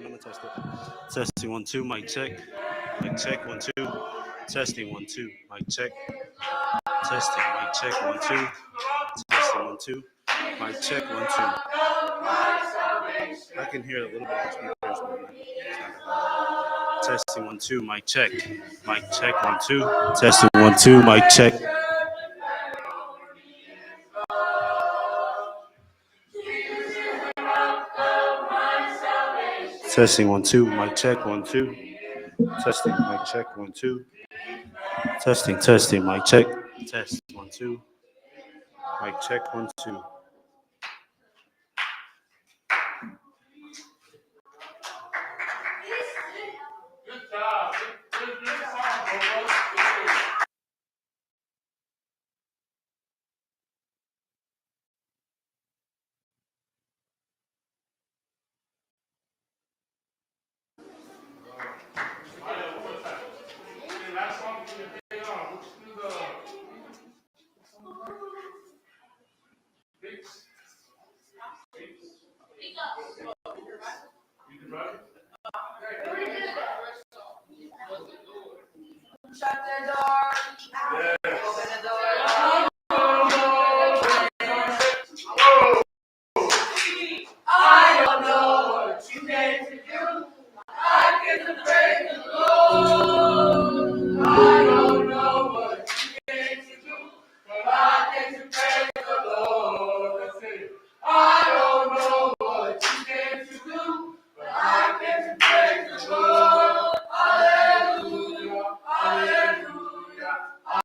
I'm gonna test it. Testing 1 2, mic check. Mic check 1 2. Testing 1 2, mic check. Testing, mic check 1 2. Testing 1 2. Mic check 1 2. I can hear a little bit on speakers, but it's not that loud. Testing 1 2, mic check. Mic check 1 2. Testing 1 2, mic check. Testing 1 2, mic check 1 2. Testing, mic check 1 2. Testing, mic check. Test 1 2. Mic check 1 2. Shut the door. Open the door. I don't know what you came to do. I came to praise the Lord. I don't know what you came to do, but I came to praise the Lord. Let's sing. I don't know what you came to do, but I came to praise the Lord. Hallelujah, hallelujah,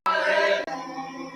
hallelujah.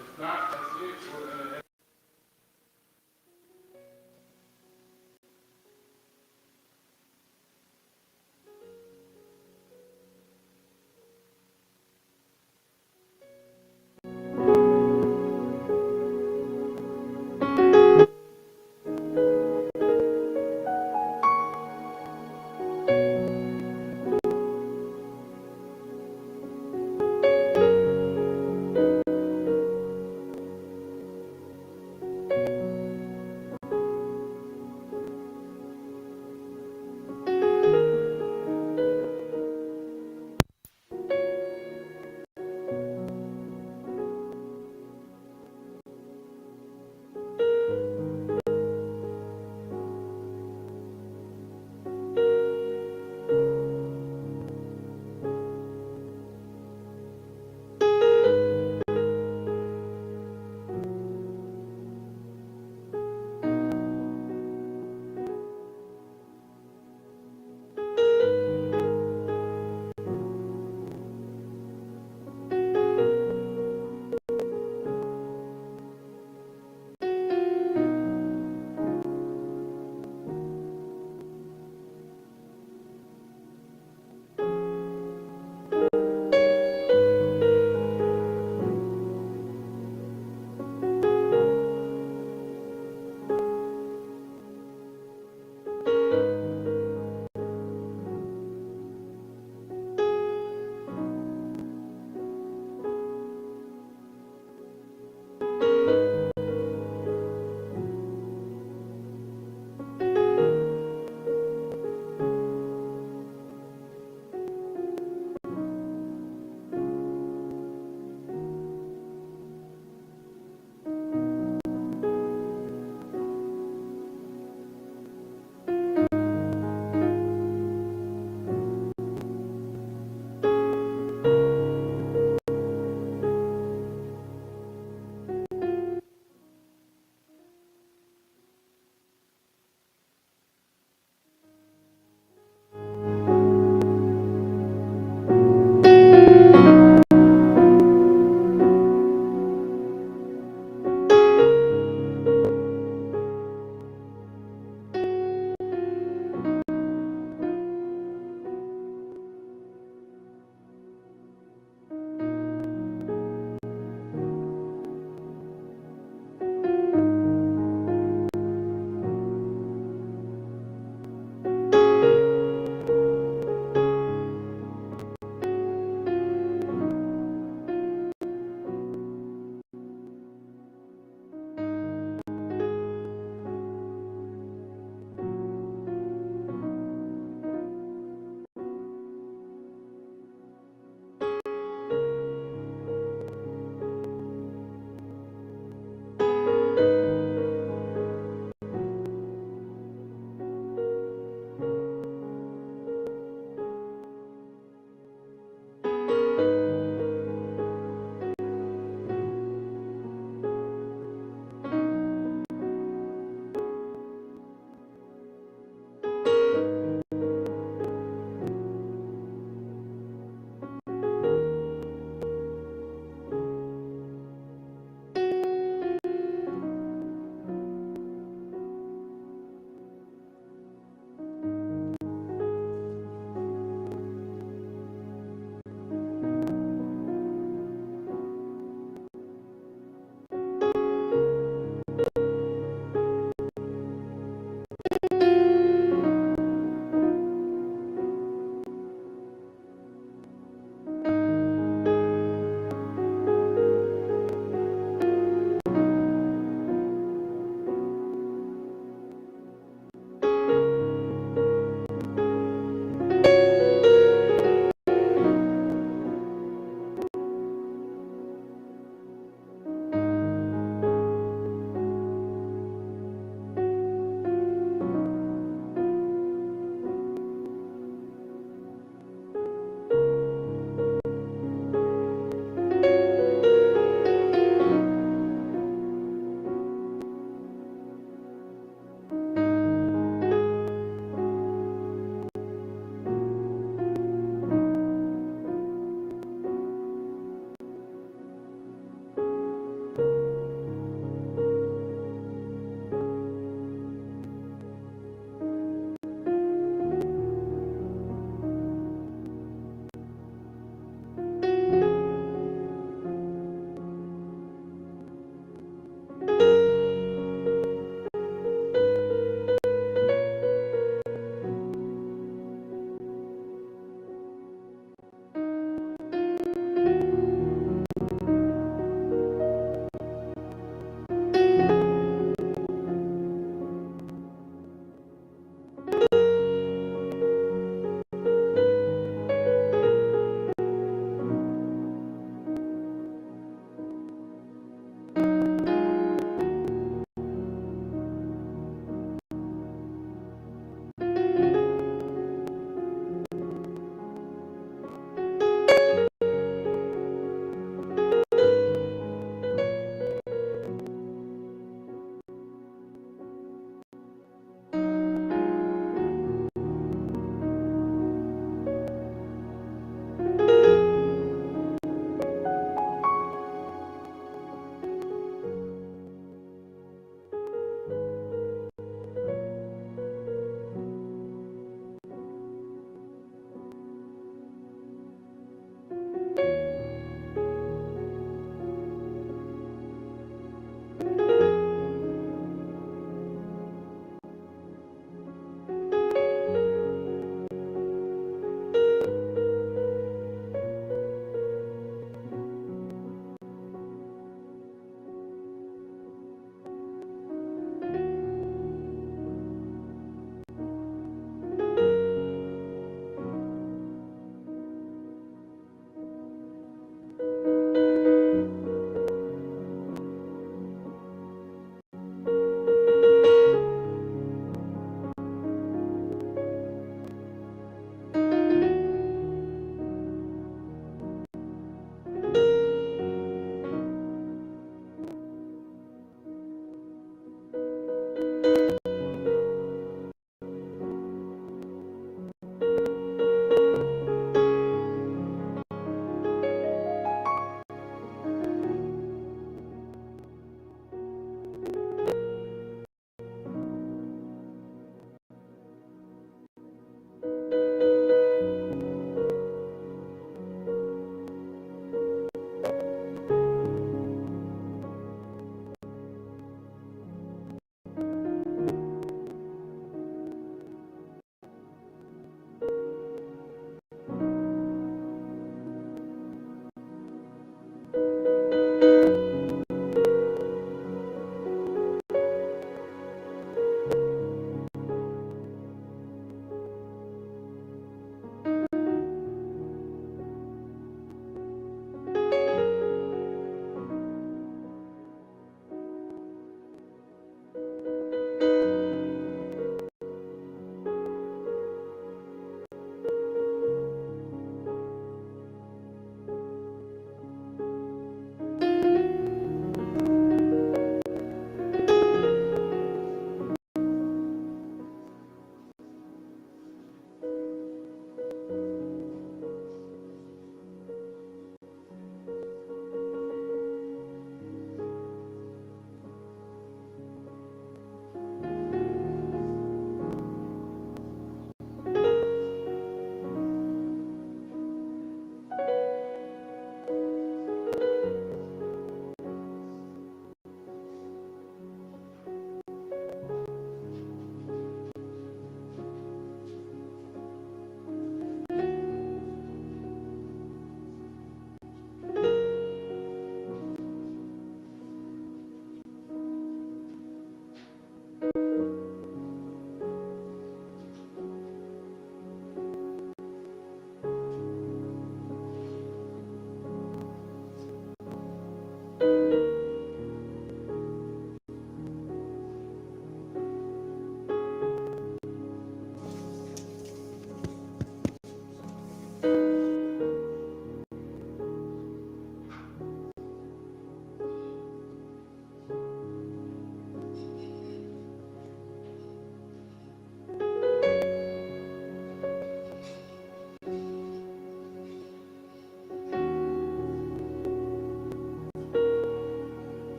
If not, that's it. We're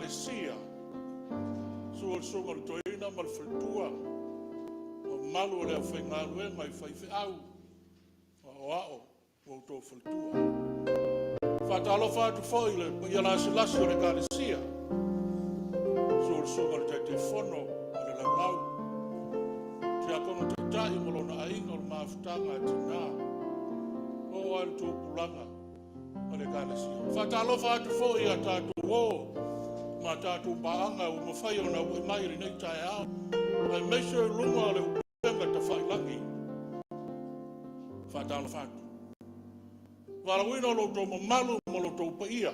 Ecclesia. Sunga le toina ma le whaltua. O malu le whaingalue mai whaiwhi au. O ao, o tō whaltua. Whatalo whatu whoi le, ia lasi lasi o le Ecclesia. Sunga le te whono, o le lau. Te akono te tai molona ainga o le mawhutanga e tina. O al tō pulanga. O le Ecclesia. Whatalo whatu whoi a tātou o. Ma tātou baanga o mawhai o na ue mai ri nei tai au. Ai meisho e lunga le upenga ta whailangi. Whatalo whatu. Warawina lo tō mamalu mo lo tō paia.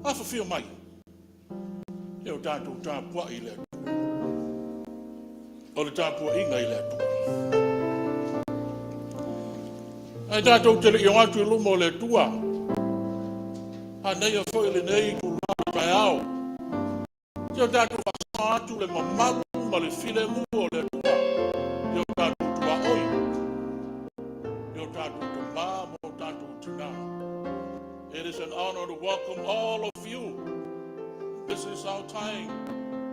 Awha whia mai. Eo tātou tāpua i le atua. O le tāpua inga i le atua. Ai tātou te le iong atu i lumo le atua. A nei a whoi le nei ku lana tai au. Eo tātou whasama atu le mamalu ma le while mu o le atua. Eo tātou tua oi. Eo tātou te mā mo tātou tina. It is an honor to welcome all of you. This is our time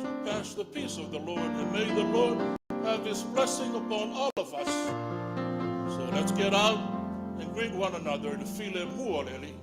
to pass the peace of the Lord, and may the Lord have His blessing upon all of us. So let's get out and greet one another to feel it more, Eli.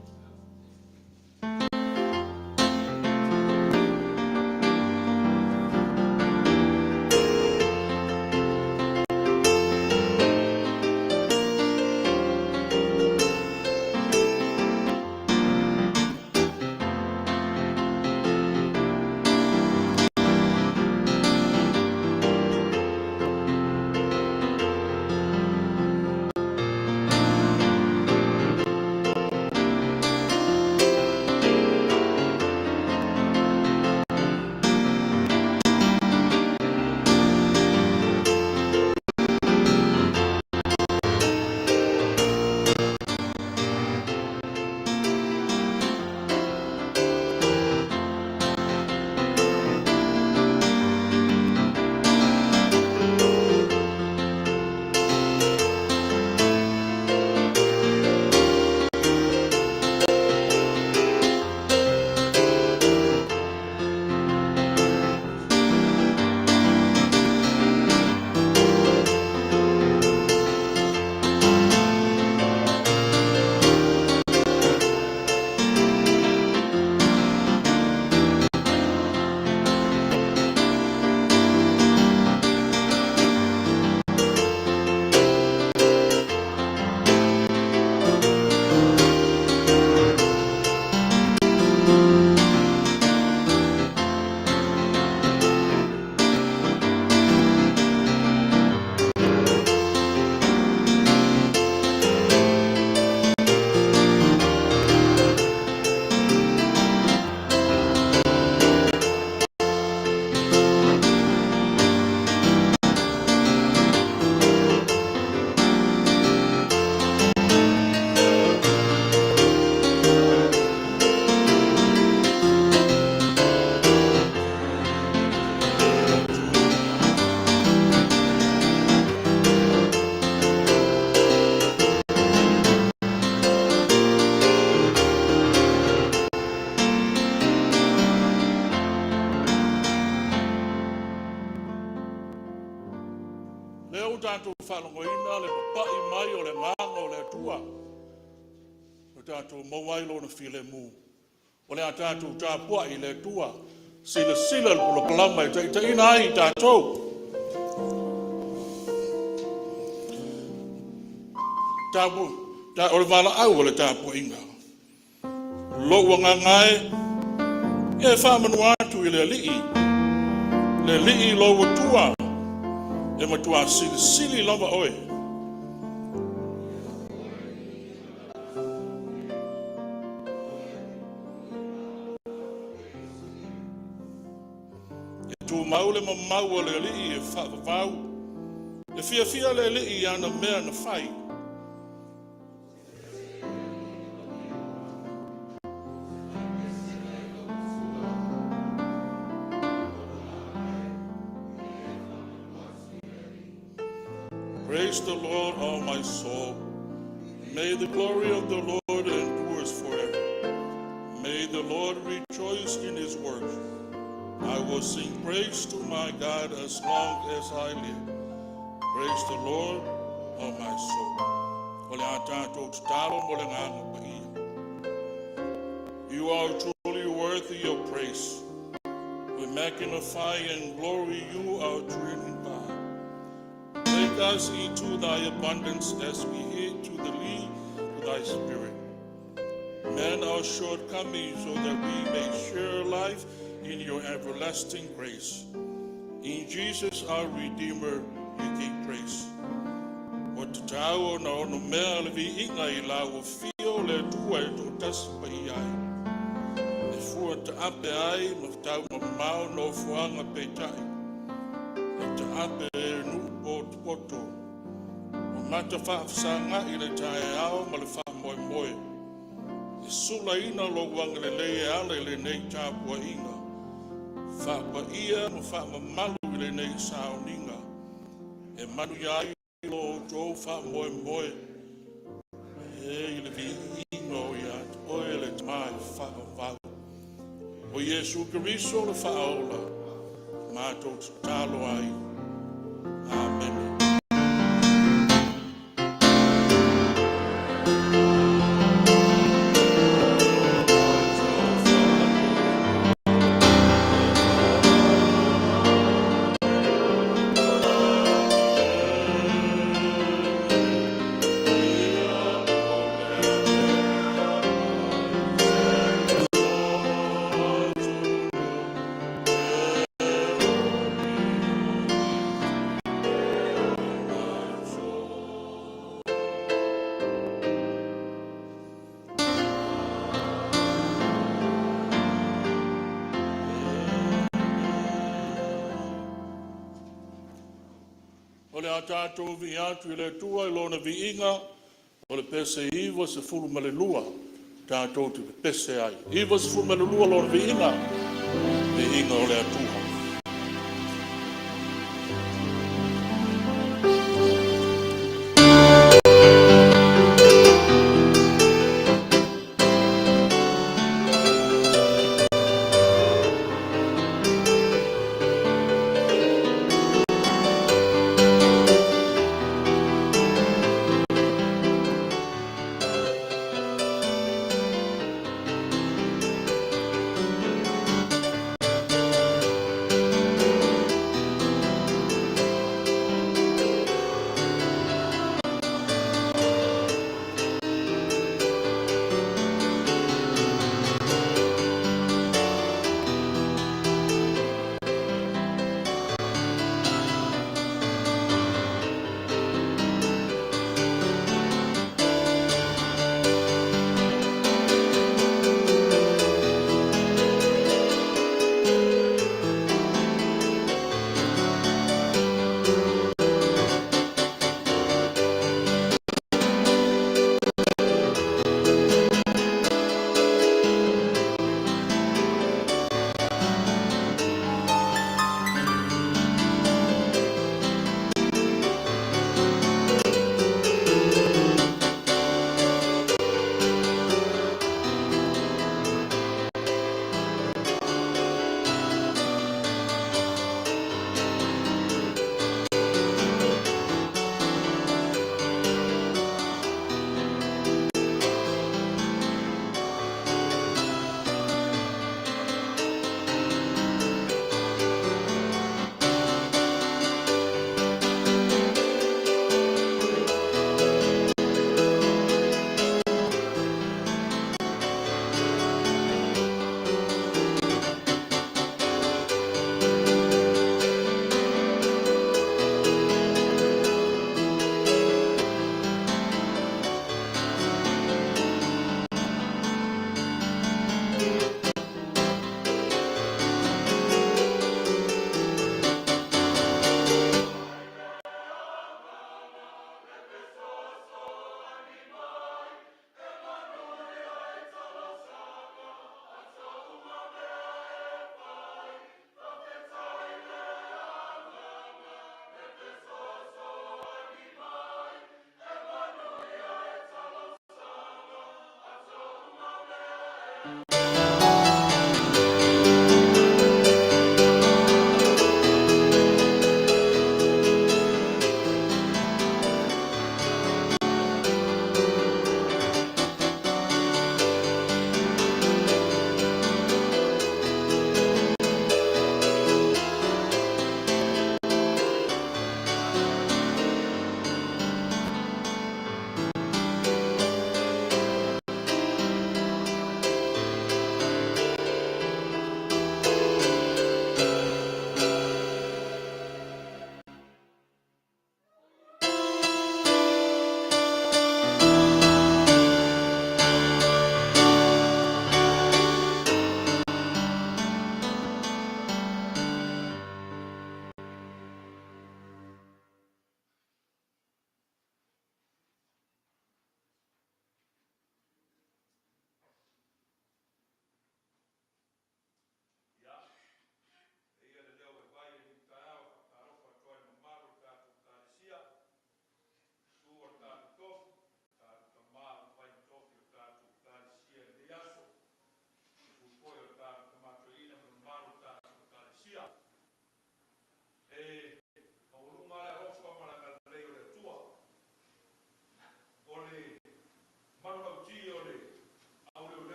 Leo tātou whalongoina le papai mai o le nganga o le atua. O tātou mawailo na while mu. O le a tātou tāpua i le atua. Sila sila le pula kalama i ta ina ai tātou. Tāpu, o le wala au o le tāpua inga. Loa ngangae. E whamanu atu i le lii. Le lii loa tua. E matua sili lava oe. E tu mau le mamau o le lii e whawau. E fia le lii ana mea na whai. Praise the Lord, all my soul. May the glory of the Lord endures forever. May the Lord rejoice in His work. will sing praise to my God as long as I live. Praise the Lord, oh my soul. Ole a tātou te talo mo le nganga pa ia. You are truly worthy of praise. We magnify and glory you, our dreaming God. Take us into thy abundance as we heed to the lead of thy spirit. Mend our shortcomings so that we may share life in your everlasting grace. In Jesus, our Redeemer, we give praise. O te tau na ono mea le vi inga Ailao o fio le tua e tō tasi pa i ai. E fua te ape ai ma tau ma mau no fuanga pe tai. E te ape e nu o te poto. O mata whaafsanga i le tae ao ma le wha moe moe. E sula ina lo wanga le lei ale le nei tāpua inga. Wha pa ia ma wha ma malu i le nei saoninga. E manu iai lo tō wha moe moe. E i le vi ingo i at oe le mai wha o wau. O Jesu Kiriso le wha aola. Mātou te talo ai. Amen. O le a tātou vi atu i le tua i lona vi inga, o le pese iwa se fulu male lua, tātou te pese ai. Iwa se fulu male lua lona vi inga o le atua.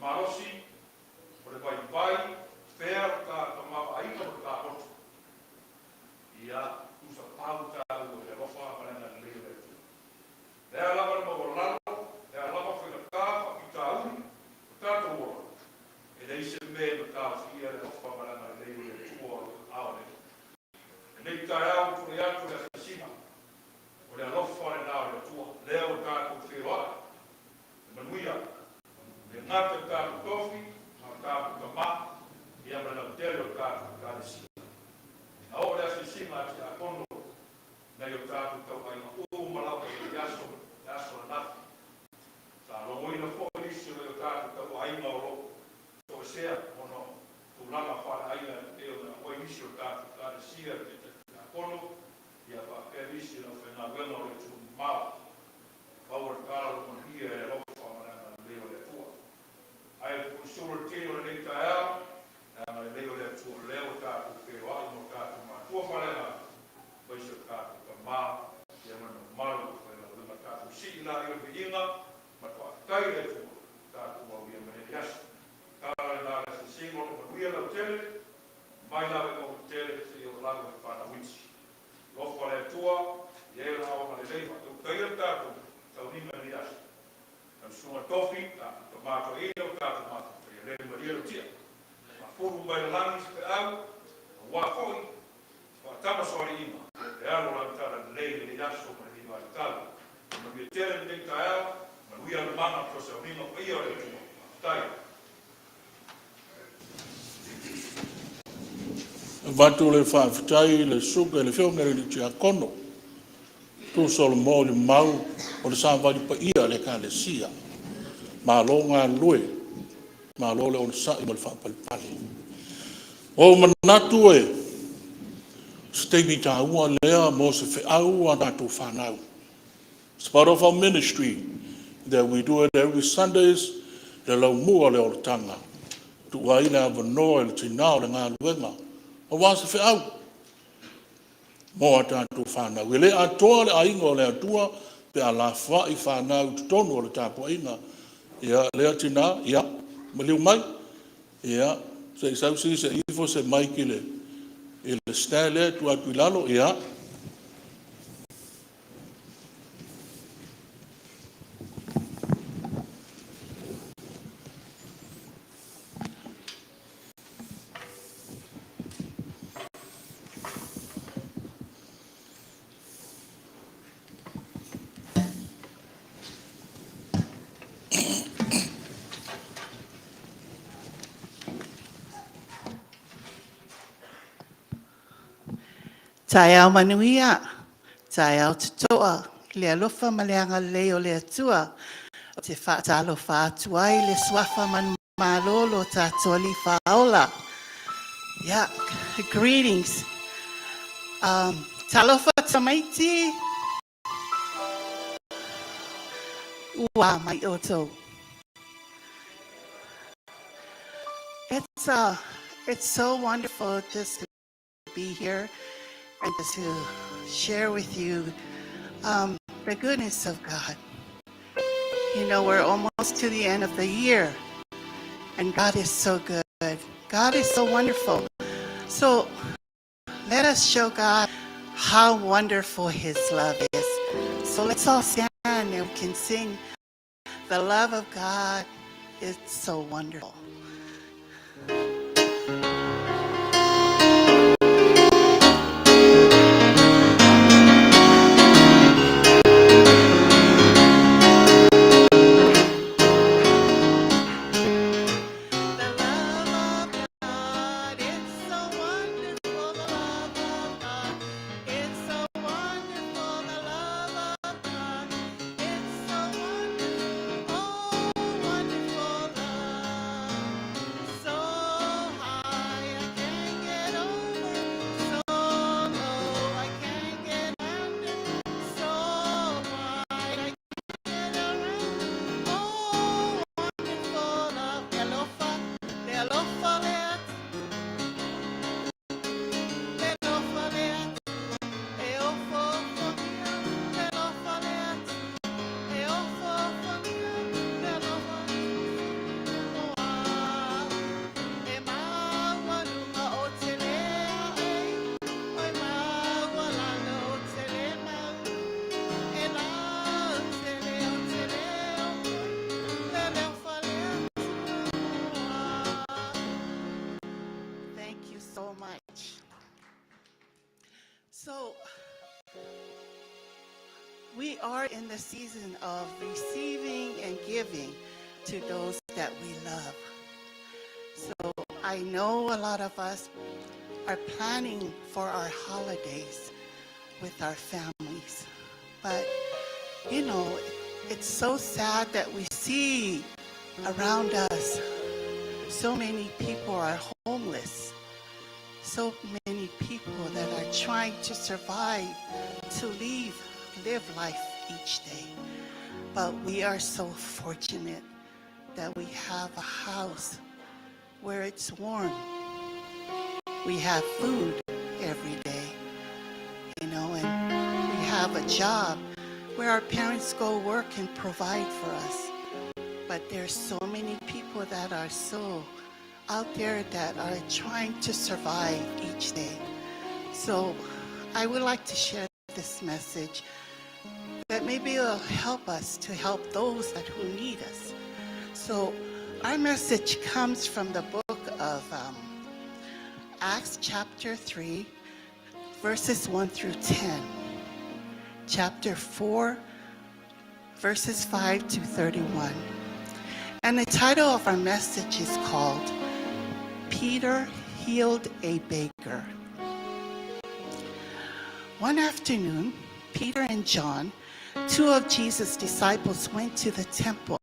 marosi, o le vai, fea ka mama aina o ka oto. Ia, usa pau ka o le rofa para na le le. Le ala ma mo lalo, le ala ma foi na ka, ki ka uni, ka to wo. E le ise me no ka fia le rofa para na le le tuo aone. E le ka au tu ia tu le sima. O le rofa le na le tuo, le o ka ko fia. Manuia, le ngata ka tofi, ka ma, ia mana telo ka le sima. A ora se sima te a kono na yo tātu tau ai o malapa i yaso na ta lo moi na fo isi yo tātu tau ai ma ro to sea ono tu lama fa ai na e na o isi yo tātu ka sia te a kono ia pa ke isi no fe na bueno le tu ma power car lo con hia e lo fa ma na leo le tua ai fu solo te lo le ta na leo le tu leo tātu ke wa no tātu tua wharenga, paisa kātu ka mā, ia mana maru, wharenga kātu si ina i o inga, ma tua kai le tua, kātu mau ia mene yasa. Kāre nā resa singo, ma kuia lau tele, mai lawe o tele, se i o lawe o whana winsi. Lofa le tua, ia e rao ma le leifa, tu kai le tātu, tau ni mene yasa. Nam sunga tofi, kātu ka mātua ina, kātu mātua, ia le maria lo tia. Ma furu mai langi se pe au, wa koi, tama sori ima, e alo la tara lei le yaso ma ni vai tala. Ma mi tere ni taia, ma ui al mana ko se mino ia le tu. Tai. Vatu le whaafitai, le suka, le whionga le tia kono. Tu solo mo le mau, o le sāwari pa ia le ka le sia. Ma lo ngā lue, ma lo le o le sai ma le whaapalipali. O manatu e, Stegi ta ua lea mo se whiau a nātou whanau. It's part of our ministry that we do it every Sundays, le lau mua le o le tanga. Tu waile a vanoa le tinao le ngā luenga. O wā se whiau. Mo a tātou whanau. I le atoa le ainga o le atua, pe a la whai whanau tutonu o le tāpua inga. Ia, lea tina, ia, maliu mai. Ia, se sausi se ifo se maiki le. Il stelle tu atu lalo ia Tai au manuia, tai au tutoa, le alofa maleanga leo le atua, te whaatalo whaatuai le swafa man malolo tātoli whaola. Yeah, greetings. Talofa tamaiti. Ua mai oto. It's so wonderful just to be here and just to share with you the goodness of God. You know, we're almost to the end of the year, and God is so good. God is so wonderful. So let us show God how wonderful His love is. So let's all stand and we can sing, "The love of God is so wonderful." we are in the season of receiving and giving to those that we love. So I know a lot of us are planning for our holidays with our families. But, you know, it's so sad that we see around us so many people are homeless. So many people that are trying to survive, to live life each day. But we are so fortunate that we have a house where it's warm. We have food every day, you know, and we have a job where our parents go work and provide for us. But there's so many people that are so out there that are trying to survive each day. So I would like to share this message that maybe will help us to help those that who need us. So our message comes from the book of Acts chapter 3, verses 1 through 10. Chapter 4, verses 5 to 31. And the title of our message is called Peter Healed a Baker. One afternoon, Peter and John, two of Jesus' disciples, went to the temple.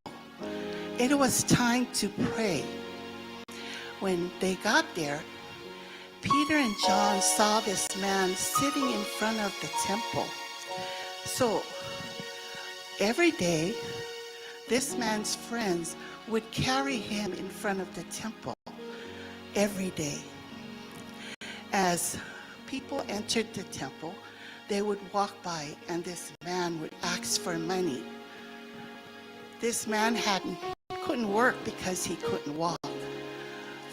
It was time to pray. When they got there, Peter and John saw this man sitting in front of the temple. So every day, this man's friends would carry him in front of the temple every day. As people entered the temple, they would walk by and this man would ask for money. This man couldn't work because he couldn't walk.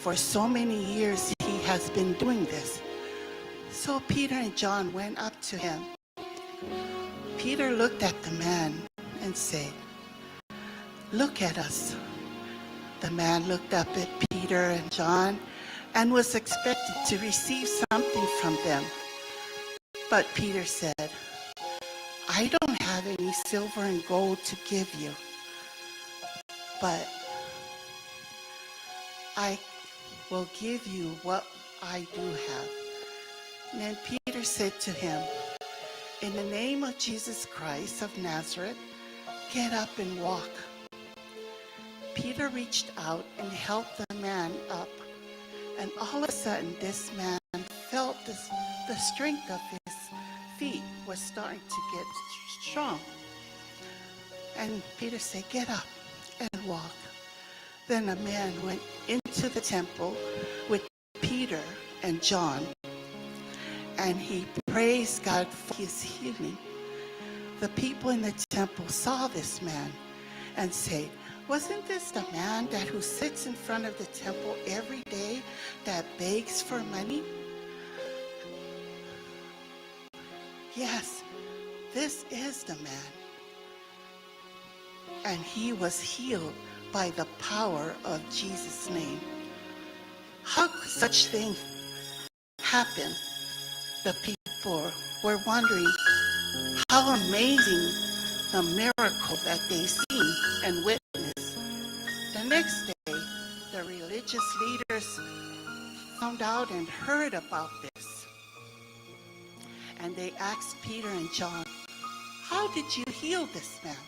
For so many years, he has been doing this. So Peter and John went up to him. Peter looked at the man and said, "Look at us." The man looked up at Peter and John and was expected to receive something from them. But Peter said, "I don't have any silver and gold to give you, but I will give you what I do have." And then Peter said to him, "In the name of Jesus Christ of Nazareth, get up and walk." Peter reached out and helped the man up, and all of a sudden this man felt the strength of his feet was starting to get strong. And Peter said, "Get up and walk." Then a man went into the temple with Peter and John, and he praised God for his healing. The people in the temple saw this man and said, "Wasn't this the man that who sits in front of the temple every day that begs for money?" Yes, this is the man. And he was healed by the power of Jesus' name. How could such thing happen? The people were wondering how amazing the miracle that they seen and witnessed. The next day, the religious leaders found out and heard about this. And they asked Peter and John, "How did you heal this man?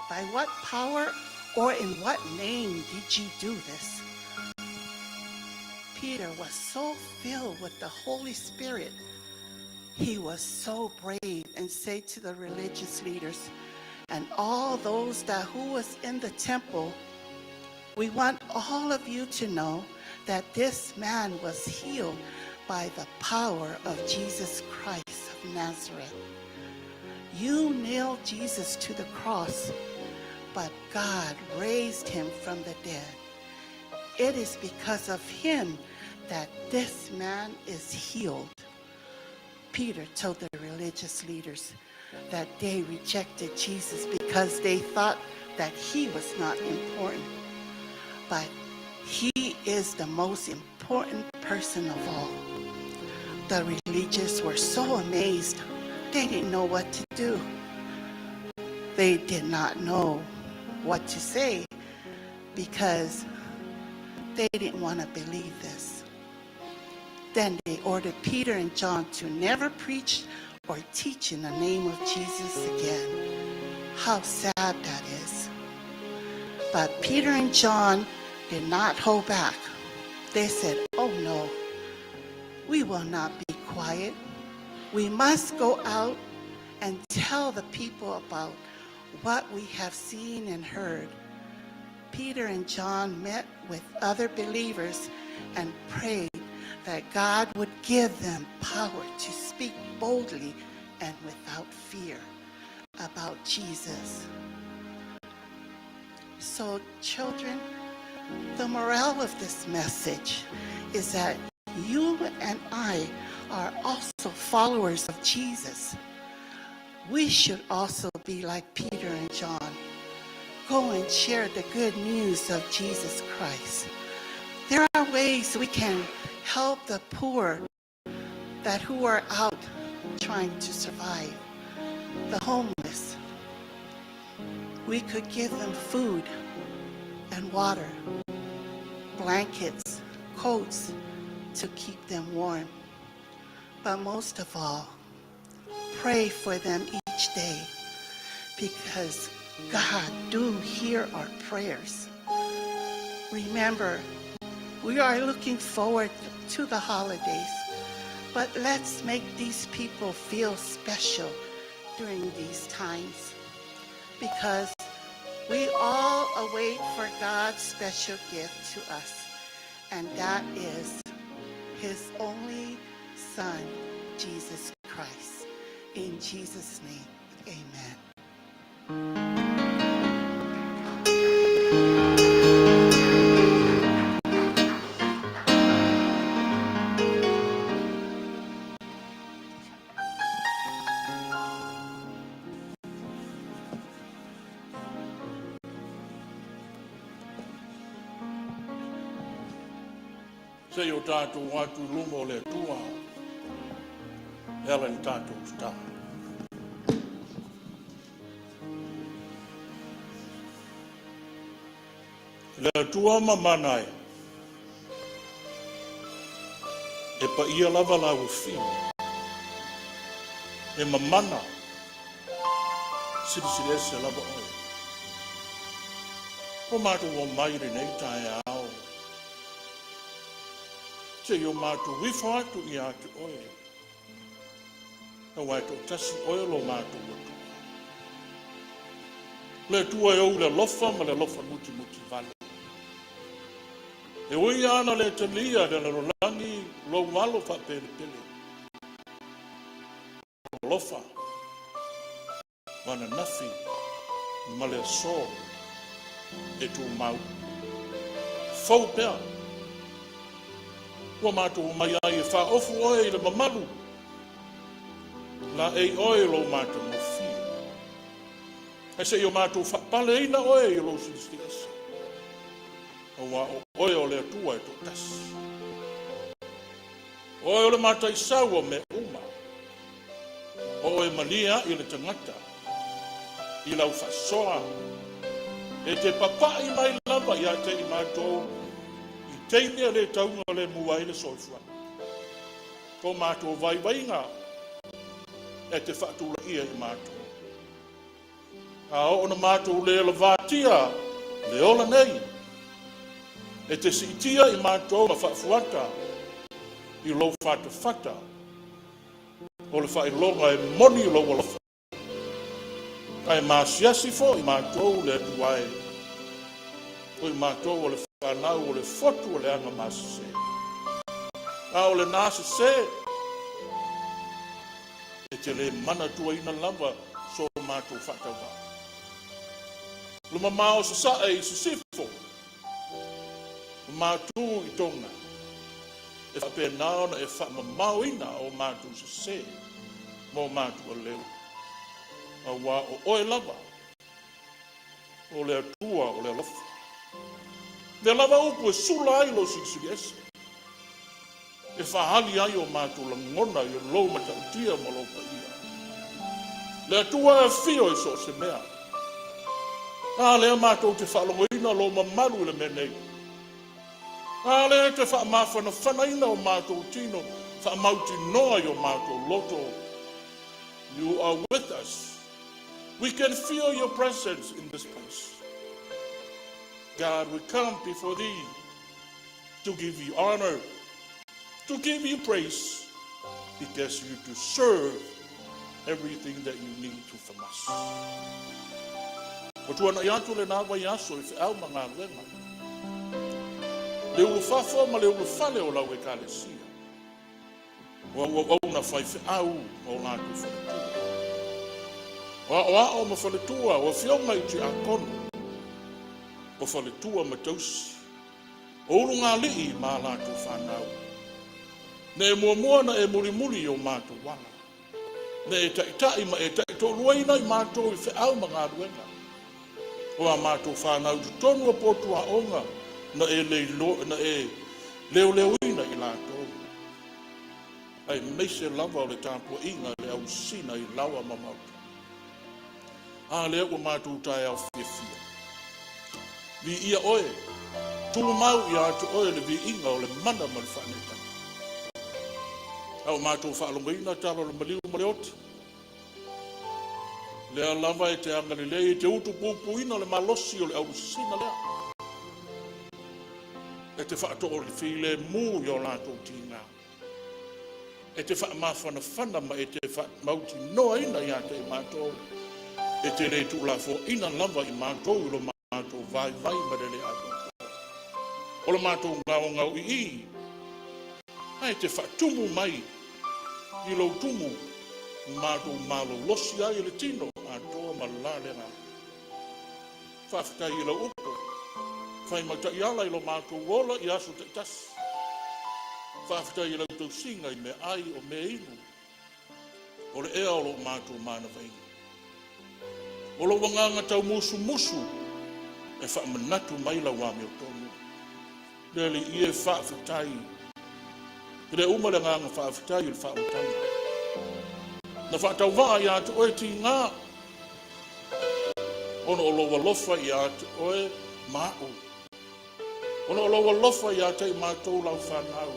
By what power or in what name did you do this?" Peter was so filled with the Holy Spirit. He was so brave and said to the religious leaders and all those who was in the temple, "We want all of you to know that this man was healed by the power of Jesus Christ of Nazareth. You nailed Jesus to the cross, but God raised him from the dead. It is because of him that this man is healed." Peter told the religious leaders that they rejected Jesus because they thought that he was not important. But he is the most important person of all. The religious were so amazed, they didn't know what to do. They did not know what to say because they didn't want to believe this. Then they ordered Peter and John to never preach or teach in the name of Jesus again. How sad that is. But Peter and John did not hold back. They said, "Oh no, we will not be quiet. We must go out and tell the people about what we have seen and heard." Peter and John met with other believers and prayed that God would give them power to speak boldly and without fear about Jesus. So, children, the morale of this message is that you and I are also followers of Jesus. We should also be like Peter and John. Go and share the good news of Jesus Christ. There are ways we can help the poor who are out trying to survive, the homeless. We could give them food and water, blankets, coats to keep them warm. But most of all, pray for them each day because God do hear our prayers. Remember, we are looking forward to the holidays, but let's make these people feel special during these times because we all await for God's special gift to us, and that is His only Son, Jesus Christ. In Jesus' name, amen. Se o tātou watu lumo le tua, ela ni tātou sta. Le tua mamanai, e pa ia lava la ufi, e mamana, siri ese lava oi. O mātou o maire nei tae ao, se yo mātou wifo atu I atu oe. Na wai tō tasi oe lo mātou atu. Le tua e au le lofa ma le lofa muti vale. E oi ana le talia de le rolangi lo malo fa pele. Lofa. Wana nafi ma le so e tu mau. Fau pea. Kua mātou mai ai e wha ofu oe I le mamalu. La e oe lo mātou mo fi. E se I o mātou wha pale ina oe I lo sinistis. O wā oe o le atua e tō tasi. Oe o le mātai saua me uma. Oe malia I le tangata. I lau wha soa. E te papai mai lava I a te I mātou. Teinia le taunga le muai le soifua. Ko mātou vai ngā. E te whaatula ia I mātou. A o na mātou le vātia, le ola nei. E te siitia I mātou ma whaafuata. I lo whata. O le whailonga e moni lo walofa. Ai māsiasi fo I mātou le tuai. O I mātou o le nau o le fotu o le anga masase. A o le nasa se. E te le mana tua ina lava so mātou whakawa. Luma mao sa sa e I sifo. Mātou I tonga. E whape naona e whamamau ina o mātou sa se. Mo mātou a leo. A wā o oe lava. O le atua o le lofa. Le lava upu e sula ai lo sisiri ese. E whahali ai o mātou la ngona I lo matautia ma lo pa ia. Le atua e fio e so se mea. A lea mātou te whaalongoina lo mamaru le menei. A lea te whaamawhanawhanaina o mātou tino, whaamauti noa i o mātou loto. You are with us. We can feel your presence in this place. God, we come before thee to give you honor, to give you praise, because you deserve everything that you need from us. O tuana i atu le nāwa i aso i whiau ma ngā ruenga. Le ulu whafo ma le ulu whale o lau e kālesia. O au na whai whiau o ngātu whaletua. O ao ma whaletua, o whionga i te akono. O whaletua ma tausi. O ulu ngā lii ma lātu whanau. Ne e mua na e muri o mātu wanga. Ne e tai ma e tai tō ruaina i mātou i whiau ma ngā ruenga. O a mātou whanau tu tonu a potua onga na e leo ina i lātou. Ai meise lava o le tāpua inga le au sina i lawa mamauta. A leo o mātou tai au whiawhia. Vi ia oe, tū mau i atu oe le vi inga o le mana ma le whaneta. Au mātou whaalongaina talo le maliu ma le oti. Lea lava e te angani lei, te utu pupuina le malosi o le au sina lea. E te whaato o le while mū i o lātou tīnga. E te whaamawhana ma e te whaamauti noa ina i ate i mātou. E te rei tu la fo ina lava i mātou i lo mātou vai ma le ato. O le mātou ngau i i. Ai te whaatumu mai i lo tumu mātou malo losi ai le tino. Atoa ma lalenga. Whawhitai i lau upo. Whai mauta i ala i lo mātou wola i aso te tasi. Whawhitai i lau tau singa i me ai o me inu. O le ea o lo mātou mana vainga. O lo wanganga tau musu. E whaamanatu mai lau wame o tonu. Lele i e whawhitai. Re uma le nganga whawhitai i le whaamutai. Na whaatau waa i atu oe ti ngā. Ono o loa lofa i atu oe māu. Ono o loa lofa i atu i mātou lau whanau.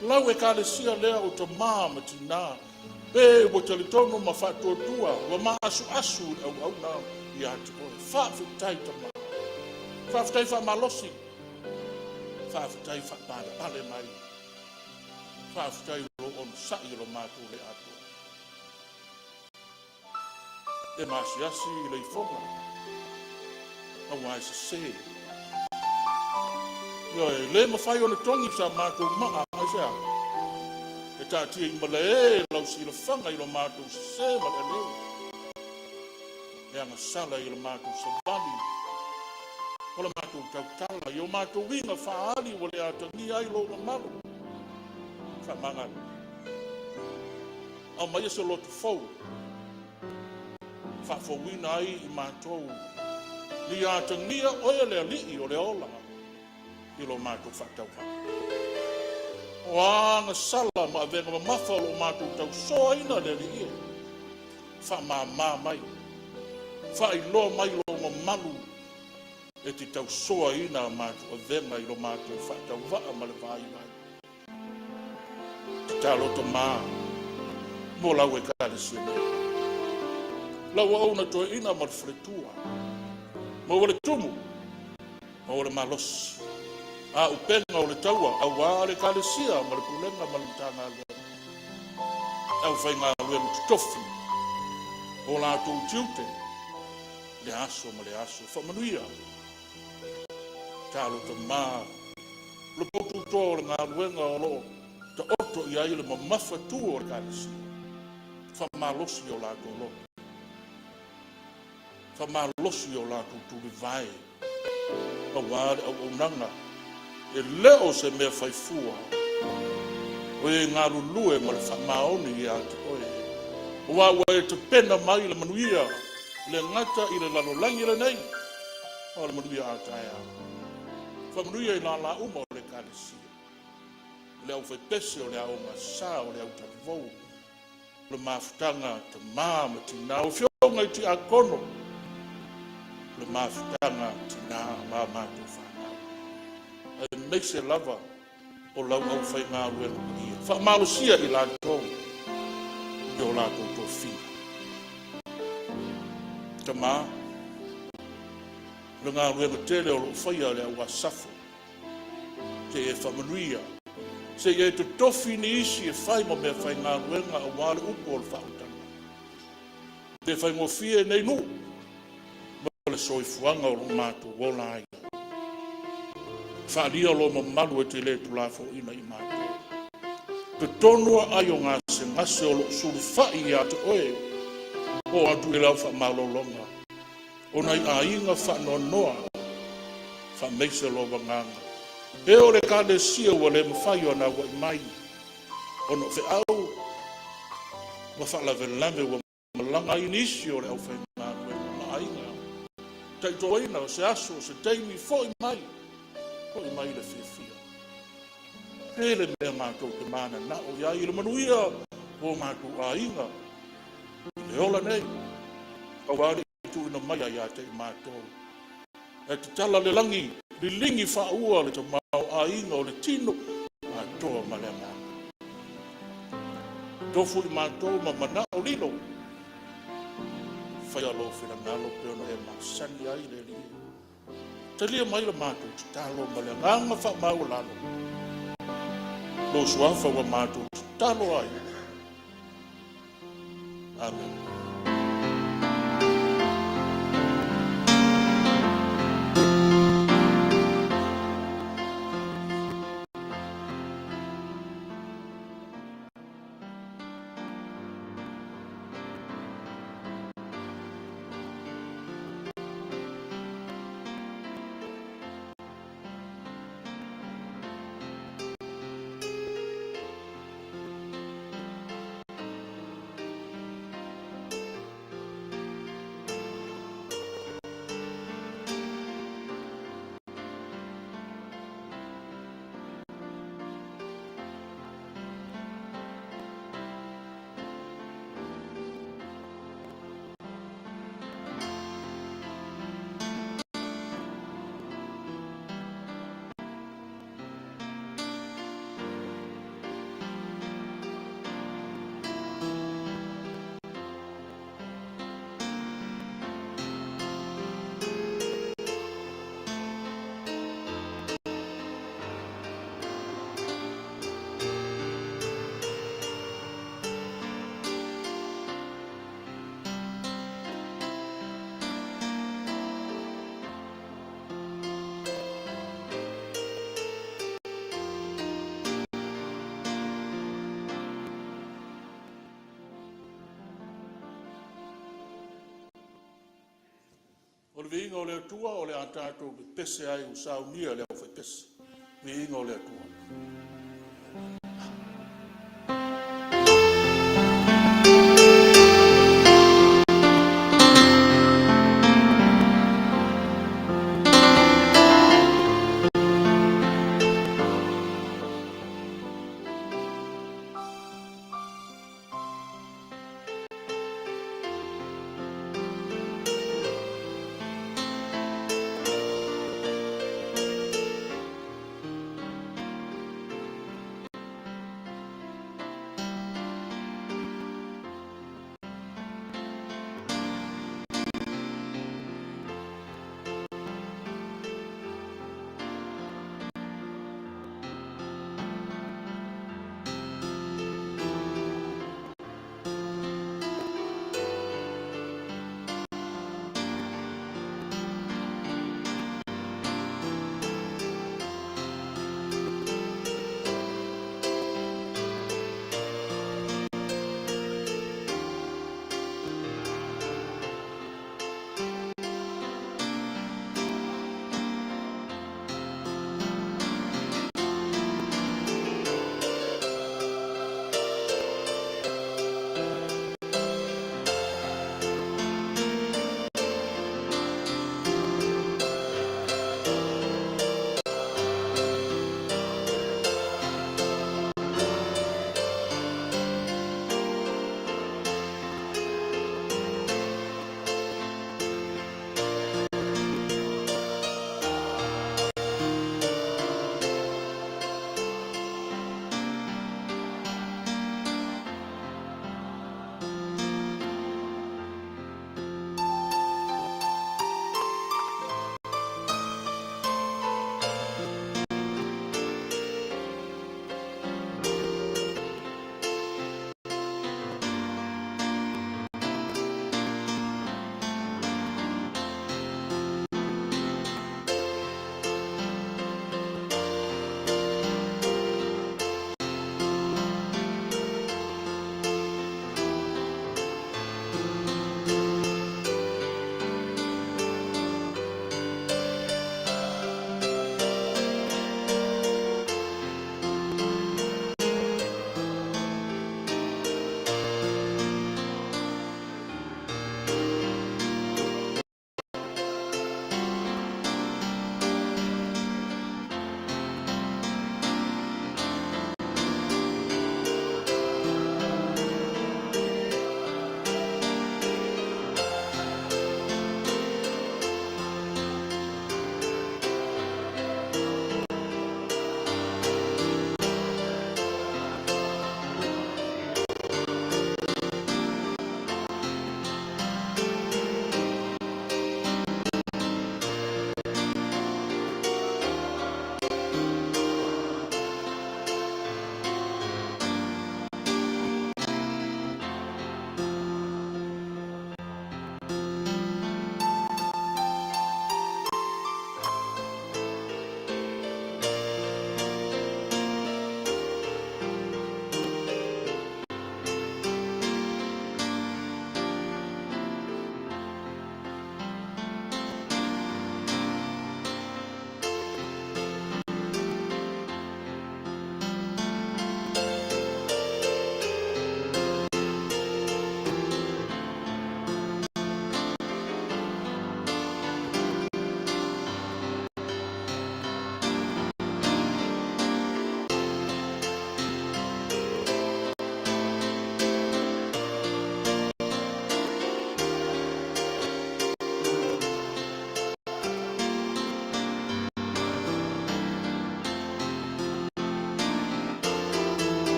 Lau e kālesia lea o ta māma ti nā. E o te litono ma whātua wa ma asu au nā i atu oe. Whawhitai ta mā. Whawhitai whamalosi. Whawhitai whaapale mai. Whawhitai o on sai lo mātou le atu. E masiasi i le ifonga. A wai se se. Ioi, le mawhai o le tongi sa mātou maa, mai sea. E tātia i male e, lau si le whanga i lo mātou se ma le leo. E anga sala i lo mātou sa bani. O le mātou tautala, i o mātou winga whaali o le atangi ai lo na malo. Whamangani. Au mai ese lotu fau. Whawhawina ai i mātou. Ni atangia oe lea lii o le ola. I lo mātou whatauha. O anga sala ma venga ma mawha lo mātou tau soa ina le lii. Whamamā mai. Whailoa mai lo ma malu. E te tau soa ina mātou a venga i lo mātou whatauha ma le vai mai. Te talo to mā. Mo lau e kāle sene. Lau au na toi ina ma le whaletua. Ma o le tumu. Ma o le malosi. A upenga o le taua. Au wā le kālesia ma le pulenga ma le mtanga alua. Au whainga alua le tutofi. O la tau tiute. Le aso ma le aso. Whamanuia. Tālo ta mā. Le potu tō le ngā luenga o lo. Ta oto i ai le mamafa tu o le kālesia. Whamalosi o la tau lo. Whamalosi o lātou tūri vai. A wāre au nanga. E leo se mea whaifua. O e ngā rulue ma le whamaoni i atu oe. O wā e te pena mai le manuia. Le ngata i le lalolangi le nei. O le manuia atai au. Whamanuia i la uma o le kālesia. Le au whaipese o le au ngā o le au tarivou. Le mafutanga te māma tina. O whionga i ti akono. le mafutanga tina ma mātou whanau. Ai meise lava o lau au whai ngā rua ia. Whamalosia i lātou i o lātou tō whina. Ka mā, le ngā rua tele o lo whaia le au asafo. Te e whamanuia. Se e te tofi ni isi e whai mo mea whai ngā ruenga a wale upo o le whautanga. Te whai ngofie nei nu. Ma le soifuanga o lo mātou wola ai. Whaalia lo mamalu e te le tu lafo ina i mātou. Te tonua ai o ngā se ngase o lo suru whai i ate oe. O atu e lau wha malolonga. O nei a inga wha no noa. Wha meise lo wanganga. E o le ka le sia ua le mawhai o na wai mai. O no fe au. Ma whalave lame ua malanga inisi o le au whai ngā ruenga ma ainga. Tai toina o se aso o se teimi foi mai. Foi mai le whiwhia. Hele mea mātou te mana na o iai le manuia o mātou a inga. Le ola nei. Kawari tu ina mai a te mātou. E te tala le langi. Li lingi whaua le te mau a inga o le tino a toa malenga. Tofu i mātou ma mana o lilo. Whai alo whina ngalo peona e masani ai le li. Te lia mai le mātou te talo malenga anga wha mau lalo. Lo suafa wa mātou te talo ai. Amen. O le vinga o le atua o le atato ke pese ai usau nia le au fai pese. Vinga o le atua.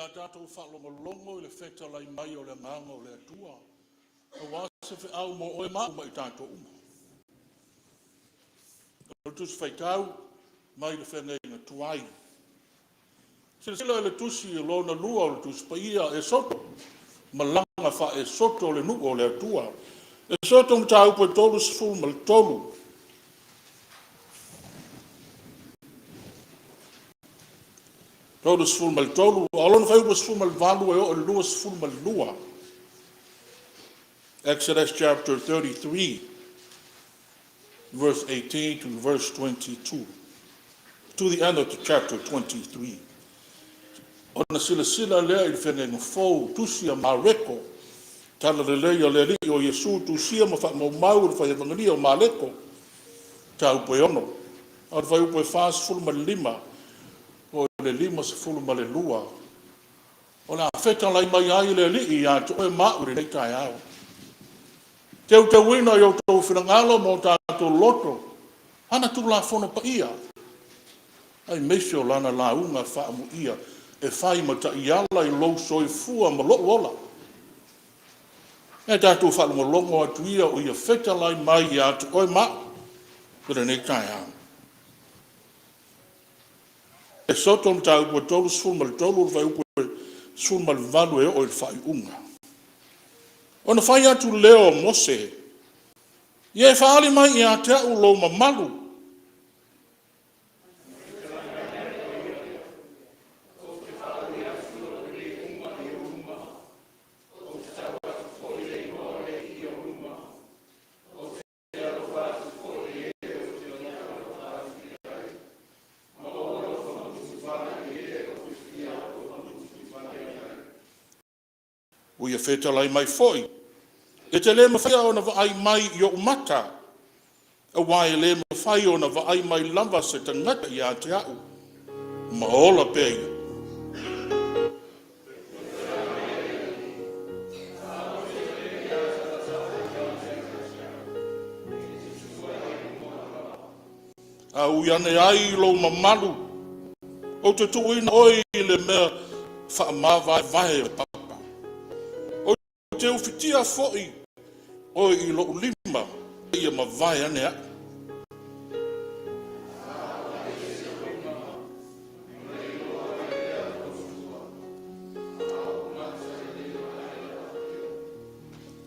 ia tātou whalongolongo i le wheta lai mai o le nganga o le atua. O wasa whi au mo oe mauma i tātou uma. O tusi whaitau mai le whenei na tuai. Sila le tusi e lona lua o le tusi pa ia e soto. Malanga wha e soto le nuko o le atua. E soto mta upo e tolu sifu ma le tolu. Tolu sifu ma le tolu. Alona whai upo sifu ma le valu e o le lua sifu ma le lua. Exodus chapter 33, verse 18 to verse 22. To the end of the chapter 23. Ona sila lea i whene ngofou tusia mareko. Tala le lea le li o Yesu tusia ma wha mau le whai evangeli o maleko. Tofaeono. Ar whai upo e whaas fulma lima. O le lima se fulma le lua. O la wheta lai mai ai le li i a to e mauri nei tai au. Teu te wina i o tau whirangalo mo tātou loto. Hana tu la whono pa ia. Ai mesio lana la unga wha mu ia. E whai ma ta iala i lou soi fua ma loo ola. E tātou whalunga longo atu ia o ia wheta lai mai i atu oi ma. Kura nei tai au. E soto mta upo tolu sfulma le tolu vai upo sfulma le valu e o il whai unga. Ona whai atu leo Mose. Ia e whaali mai i a te au lo mamalu. O ia wheta lai mai foi. E te le mawhia o na vaai mai i o umata. A wai le mawhai o na vaai mai lava se tangata i a te au. Maola pēia. A uiane ai lo mamalu. O te tuina oi le mea whaamawai vai e papa. Te uwhitia fo'i o i lo lima ia ma vai ane a.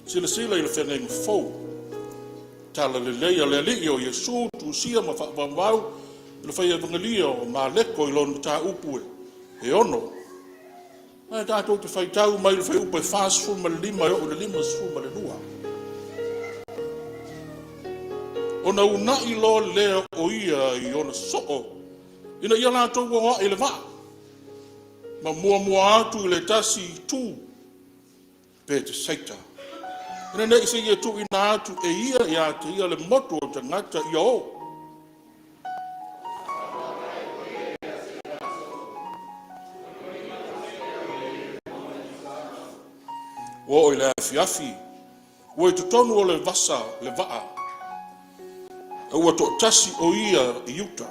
Sila i le wheneng fau. Tala le leia le li o Yesu tu sia ma whawawau le whai evangelia o ma leko i lona tā upue. E ono. Ai tātou te whaitau mai le whai upo e whaas fulma le lima o le lima fulma le lua. Ona una i lo lea o ia i ona so'o. Ina ia lātou wa i le vaa. Ma mua atu i le tasi tū. Pē te saita. Ina nei se ia tu ina atu e ia te ia le moto o te ngata i o. O i le afiafi, o i tutonu o le vasa, le vaa. E ua to tasi o ia i uta.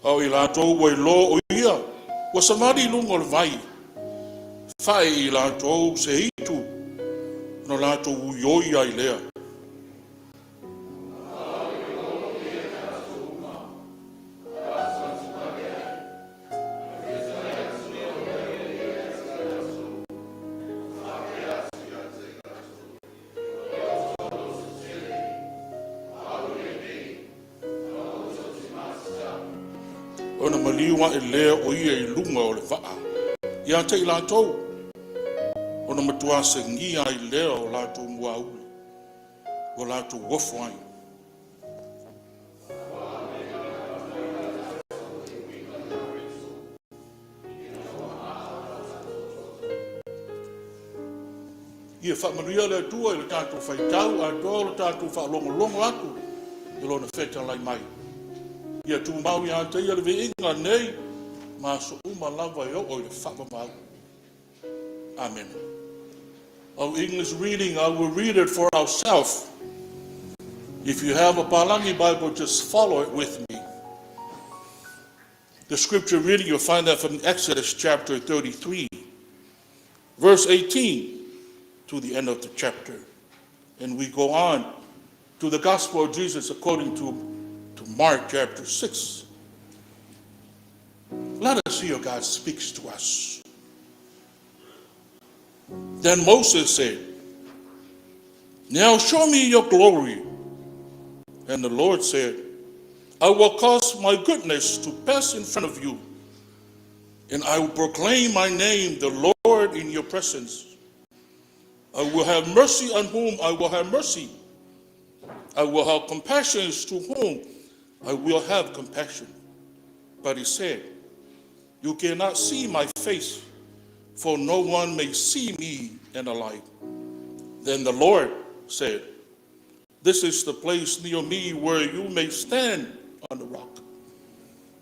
Au i lātou o i lo o ia. Wa samari lungo le vai. Whae i lātou se hitu. No lātou uioi ai lea. Ona maliwa e lea o ia i lunga o le vaa. Ia te i lātou. Ona matua se ngia i lea o lātou mua ule. O lātou wofo ai. Ia whamanuia le atua i le tātou whaitau, a doa le tātou whaalongo atu. I lona wheta lai mai. Ia tu mau ia te ia le inga nei, ma so uma lava yo o le whapa mau. Amen. Our English reading, I will read it for ourselves. If you have a Palangi Bible, just follow it with me. The scripture reading, you'll find that from Exodus chapter 33, verse 18 to the end of the chapter. And we go on to the gospel of Jesus according to Mark chapter 6. Let us hear God speaks to us. Then Moses said, "Now show me your glory." And the Lord said, "I will cause my goodness to pass in front of you, and I will proclaim my name, the Lord, in your presence. I will have mercy on whom I will have mercy. I will have compassion to whom I will have compassion." But he said, "You cannot see my face, for no one may see me and alive." Then the Lord said, "This is the place near me where you may stand on the rock.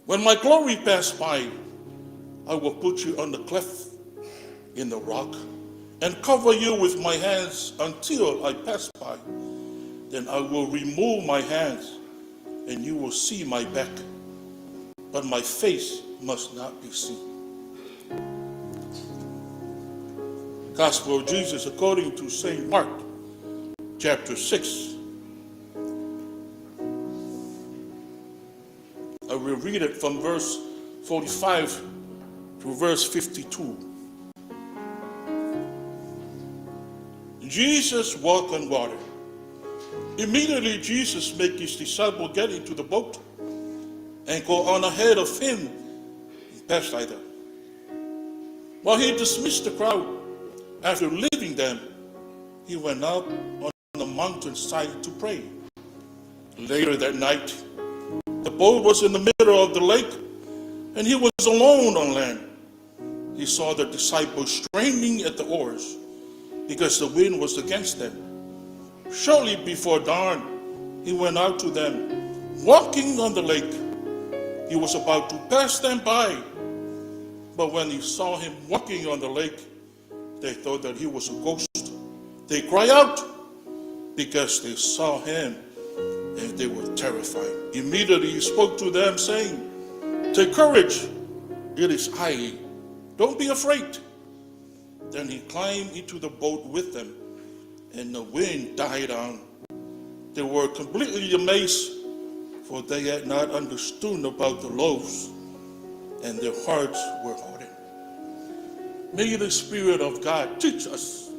When my glory pass by, I will put you on the cleft in the rock and cover you with my hands until I pass by. Then I will remove my hands and you will see my back, but my face must not be seen." Gospel of Jesus according to St. Mark, chapter 6. I will read it from verse 45 to verse 52. Jesus walked on water. Immediately Jesus made his disciple get into the boat and go on ahead of him and pass either. While he dismissed the crowd, after leaving them, he went up on the mountainside to pray. Later that night, the boat was in the middle of the lake, and he was alone on land. He saw the disciples straining at the oars because the wind was against them. Shortly before dawn, he went out to them, walking on the lake. He was about to pass them by, but when they saw him walking on the lake, they thought that he was a ghost. They cried out because they saw him and they were terrified. Immediately he spoke to them, saying, "Take courage, it is I. Don't be afraid." Then he climbed into the boat with them, and the wind died down. They were completely amazed, for they had not understood about the loaves, and their hearts were hardened. May the Spirit of God teach us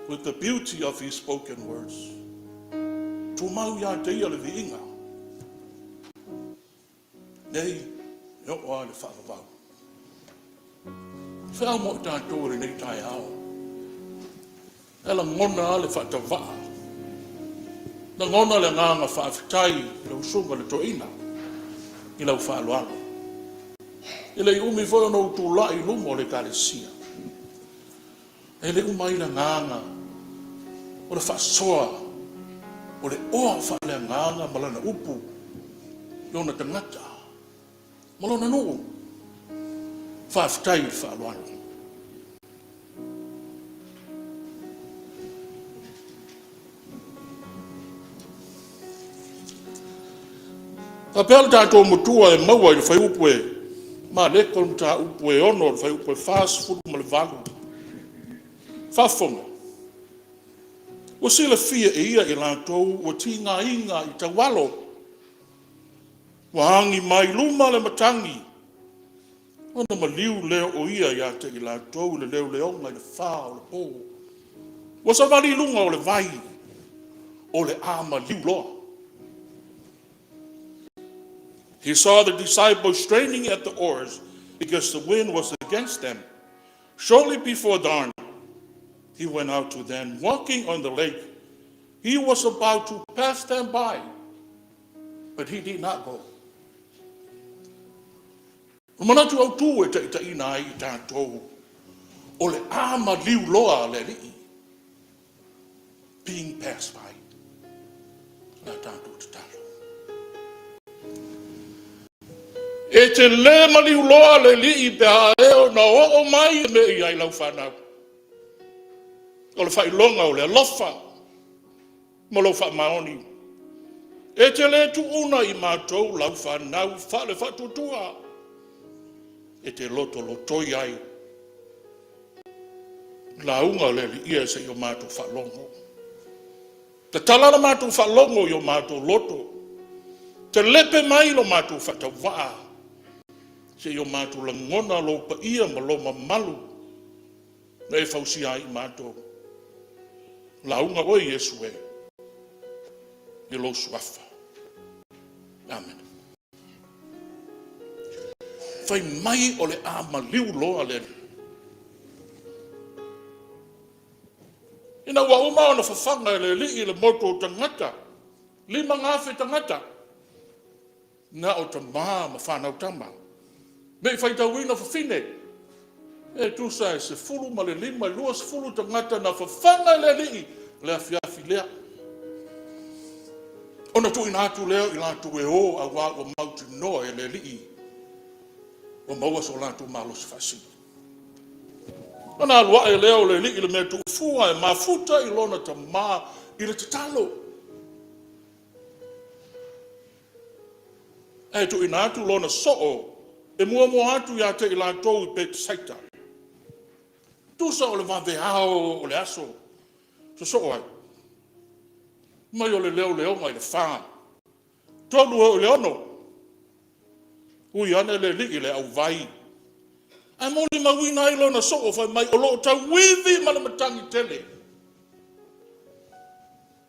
with the beauty of his spoken words. Tu mau ia te ia le viinga. Nei, no o le whakawau. Whea mo i tātou re nei tai hao. Ela ngona le whakawaa. Na ngona le nganga whaafitai le usunga le toina i lau whaalualo. I le umi whora no tūla i lumo le kālesia. E le umai le nganga o le whaasoa o le oa whaale nganga malana upu lona tangata malona nuu whaafitai le whaalualo. Ka pēl tātou mutua e maua i le whai upu e ma leko ni tā upu e ono le whai upu e whaas furu ma le valu. Whafonga. O sila fia e ia i lantou o tinga inga i tawalo. Wahangi mai luma le matangi. Ona ma liu leo o ia ia te i lantou le leo leonga i le wha o le pō. O sa wali lunga o le vai. O le ama liu loa. He saw the disciples straining at the oars because the wind was against them. Shortly before dawn, he went out to them, walking on the lake. He was about to pass them by, but he did not go. Manatu au tu e ta ina I tātou. O le ama liu loa le rii. Being passed by. Na tātou te talo. E te le mali uloa le li I pe a eo na o mai me I Ailao whanau. O le whailonga o le alofa. Mo lo wha maoni. E te le tu una I mātou lau whanau whale whatutua. E te loto lotoi ai. La unga le li ia se yo mātou whalongo. Te talana mātou whalongo yo mātou loto. Te lepe mai lo mātou whatawaa. Se yo mātou la ngona lo pa ia ma lo mamalu. Na e whausi ai mātou. La unga oi Yesu e. I lo suafa. Amen. Fai mai o le a maliu loa le. Ina wa uma ona whawhanga le li I le moto o tangata. Lima ngawhi tangata. Na o ta maa ma whanau tama. Me whai tau ina whawhine. E tu sa e se fulu ma le lima lua se fulu tangata na whawhanga le li le awhiawhi lea. Ona tu ina atu leo I la tu e o a wa o mauti noa e le li o maua so la tu malos fasi. Ona alua e leo le li le me tu fua e mafuta I lona ta maa I le tatalo. E tu ina atu lona soo e mua atu ia te I la tou I pe saita. Tu sa o le vaveao o le aso. So ai. Mai o le leo mai le wha. Tolu o le ono. Ui ane le li le au vai. Ai moli mawina I lona so o fai mai o lo ta wivi ma le matangi tele.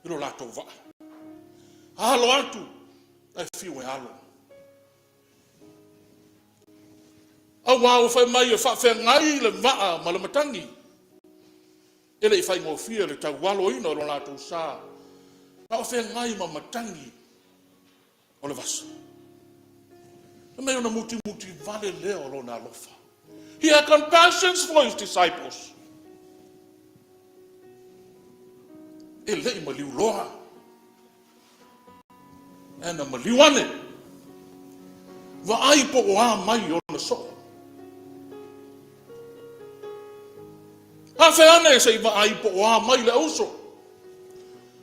Ilo lato va. Halo atu. Ai fiu e halo. Au wao fai mai e wha ngai le maa ma le matangi. Ele I fai ngofia le tau walo ino o lo lato sa. Na o wha ngai ma matangi. O le vasa. Me ona muti vale leo lo na lofa. He had compassion for his disciples. E lei maliu loa. E na maliu ane. Va ai po o a mai o na so. Hafe ane se va ai po o a mai le uso.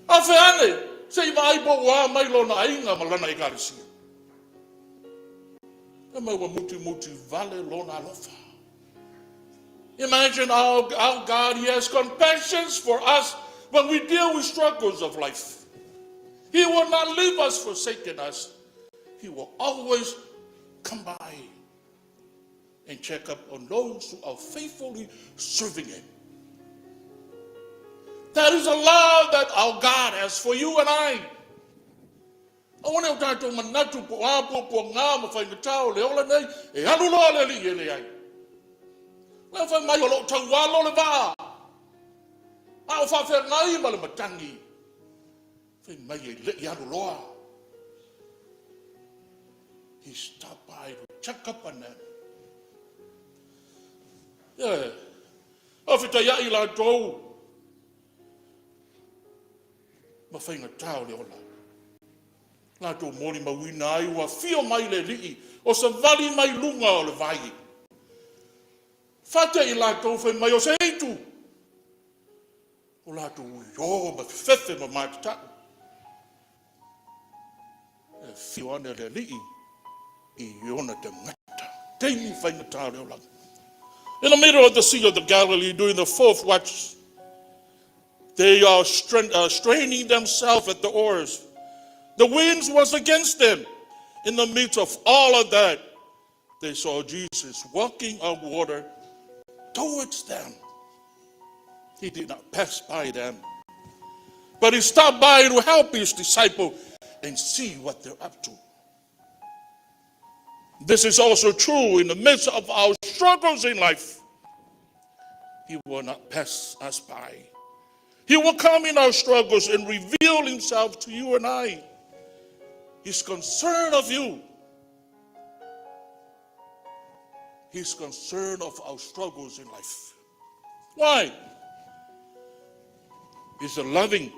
Hafe ane se va ai po o a mai lo na inga malana I karisia. E mai wa muti vale lo na lofa. Imagine how God, He has compassion for us when we deal with struggles of life. He will not leave us, forsaken us. He will always come by and check up on those who are faithfully serving Him. That is a love that our God has for you and I. I want to talk to manatu po apo po ngā ma whai ngatao le ola nei e halu loa le li e le ai. Leo whai mai o lo tau walo le waa. A o whawhia ngai ma le matangi. Whai mai e le I halu loa. He stopped by to check up on them. Yeah. O whita ia I la tou. Ma whai ngatao le ola. Nā tō mōri mawina ai ua whio mai le rii o sa vali mai lunga o le vai. Whate I lātou whai mai o se heitu. O lātou uio ma whiwhewe ma mātitau. E whio ane le rii I iona te ngata. Teimi whai ngata reo lang. In the middle of the Sea of the Galilee during the fourth watch, they are straining themselves at the oars. The winds was against them. In the midst of all of that, they saw Jesus walking on water towards them. He did not pass by them, but He stopped by to help His disciple and see what they're up to. This is also true in the midst of our struggles in life. He will not pass us by. He will come in our struggles and reveal Himself to you and I. He's concerned of you. He's concerned of our struggles in life. Why? He's a loving,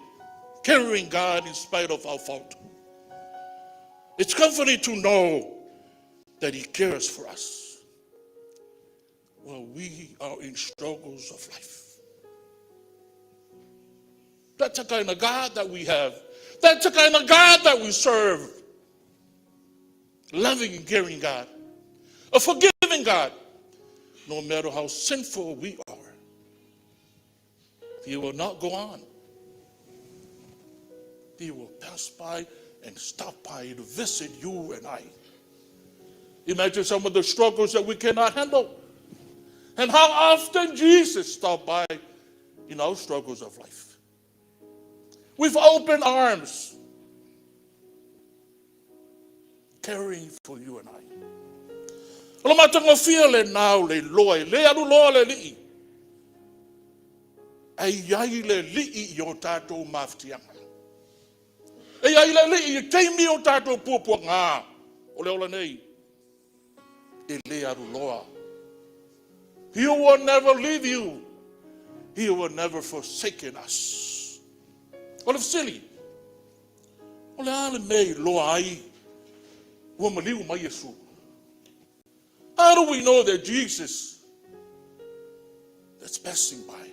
caring God in spite of our fault. It's comforting to know that he cares for us while we are in struggles of life. That's the kind of God that we have. That's the kind of God that we serve. Loving and caring God. A forgiving God. No matter how sinful we are, he will not go on. He will pass by and stop by to visit you and I. Imagine some of the struggles that we cannot handle. And how often Jesus stopped by in our struggles of life. With open arms, caring for you and I. Ola matanga fia le nau le loe, le aru loa le lii. Ai ai le lii o tātou maftianga. Ai ai le lii i teimi o tātou pupua ngā. O le ola nei. E le aru loa. He will never leave you. He will never forsake us. Ola fsili. Ola ale mei loa ai. Ua maliu mai Yesu. How do we know that Jesus that's passing by?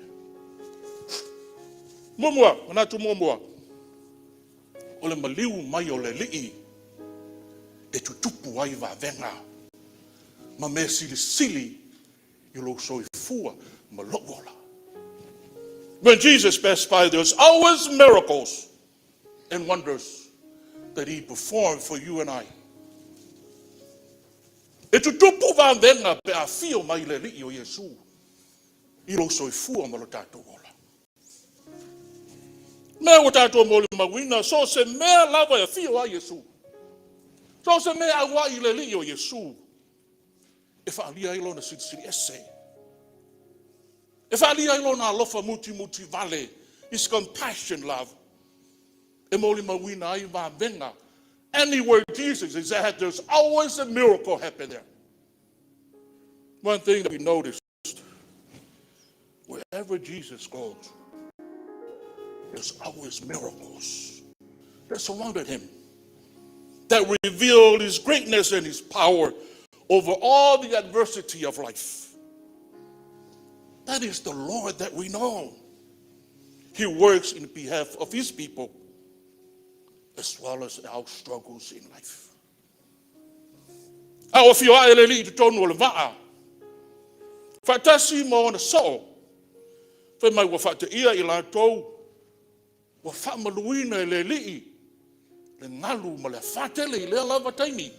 Mumua, manatu mumua. Ole maliu mai o le lii. E tutupu ai va venga. Ma me sili you lo so fua ma logola. When Jesus passed by, there's always miracles and wonders that he performed for you and I. E tu tupu va venga pe a fio mai le li o Yesu. I lo soifua ma lo tātou ola. Mea o tātou mo le mawina, so se mea lava e fio a Yesu. So se mea awa i le li o Yesu. E whaalia ilo na siri ese. E whaalia ilo na alofa muti vale. His compassion, love. E mo le mawina ai va venga. Anywhere Jesus is at, there's always a miracle happening there. One thing that we noticed, wherever Jesus goes, there's always miracles that surrounded him, that reveal his greatness and his power over all the adversity of life. That is the Lord that we know. He works in behalf of his people, as well as our struggles in life. Our fio ele li te tonu le vaa. Fatasi mo na so. Fe mai wa fata ia I la tou. Wa fa maluina le li. Le ngalu ma le fatele le lava taimi.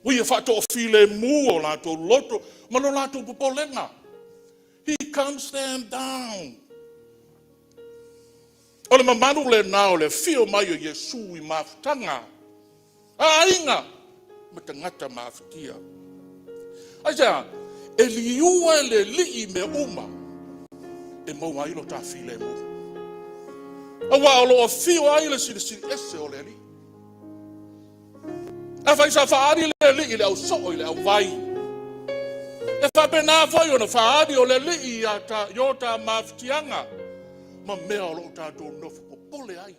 Wi fa to file mu o la tou loto ma lo la tou popolenga. He comes them down. Ole mamanu le nao le fio mai o Yesu I mafutanga. Ainga matangata mafutia. Aja eliua le lii me uma. E mo ai lo ta file mo. Awa lo fio ai le siri ese o le li. Afa isa faari le lii le au so le au vai. E fa pena foi ona faari o le lii ata yota mafutianga. Ma mea lo tātou nofu popole ai.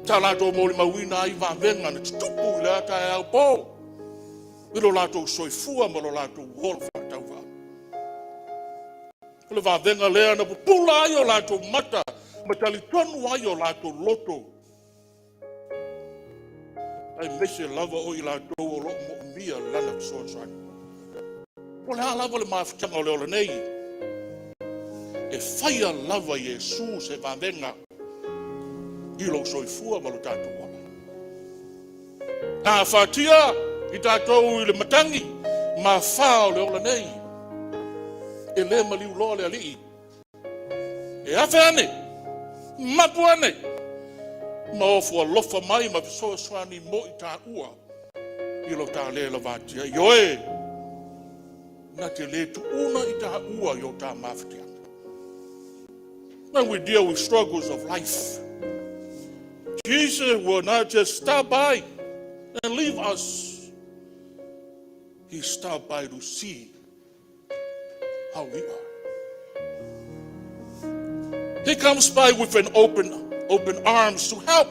Tā lātou mōli mawina ai vāwenga na tutupu I le ata e au pō. I lo lātou soifua ma lo lātou wol whātau wā. I lo vāwenga lea na pupula ai o lātou mata. Ma tali tonu ai o lātou loto. Ai mese lava o I lātou o lo mo mia lana kisoan. O le lava le mawhitanga o le ola nei. E whaia lava Yesu se vāwenga I lo soifua ma lo tātou wala. Nā whātia I tātou I le matangi ma whao le ola nei. E le maliu loa le alii. E awhe ane, mapu ane. Ma ofu alofa mai ma fisoa swani mo I tā ua. I lo tā le la vātia. Ioe, na te le tu una I tā ua I o tā mawhitia. When we deal with struggles of life, Jesus will not just stop by and leave us. He stopped by to see how we are. He comes by with an open arms to help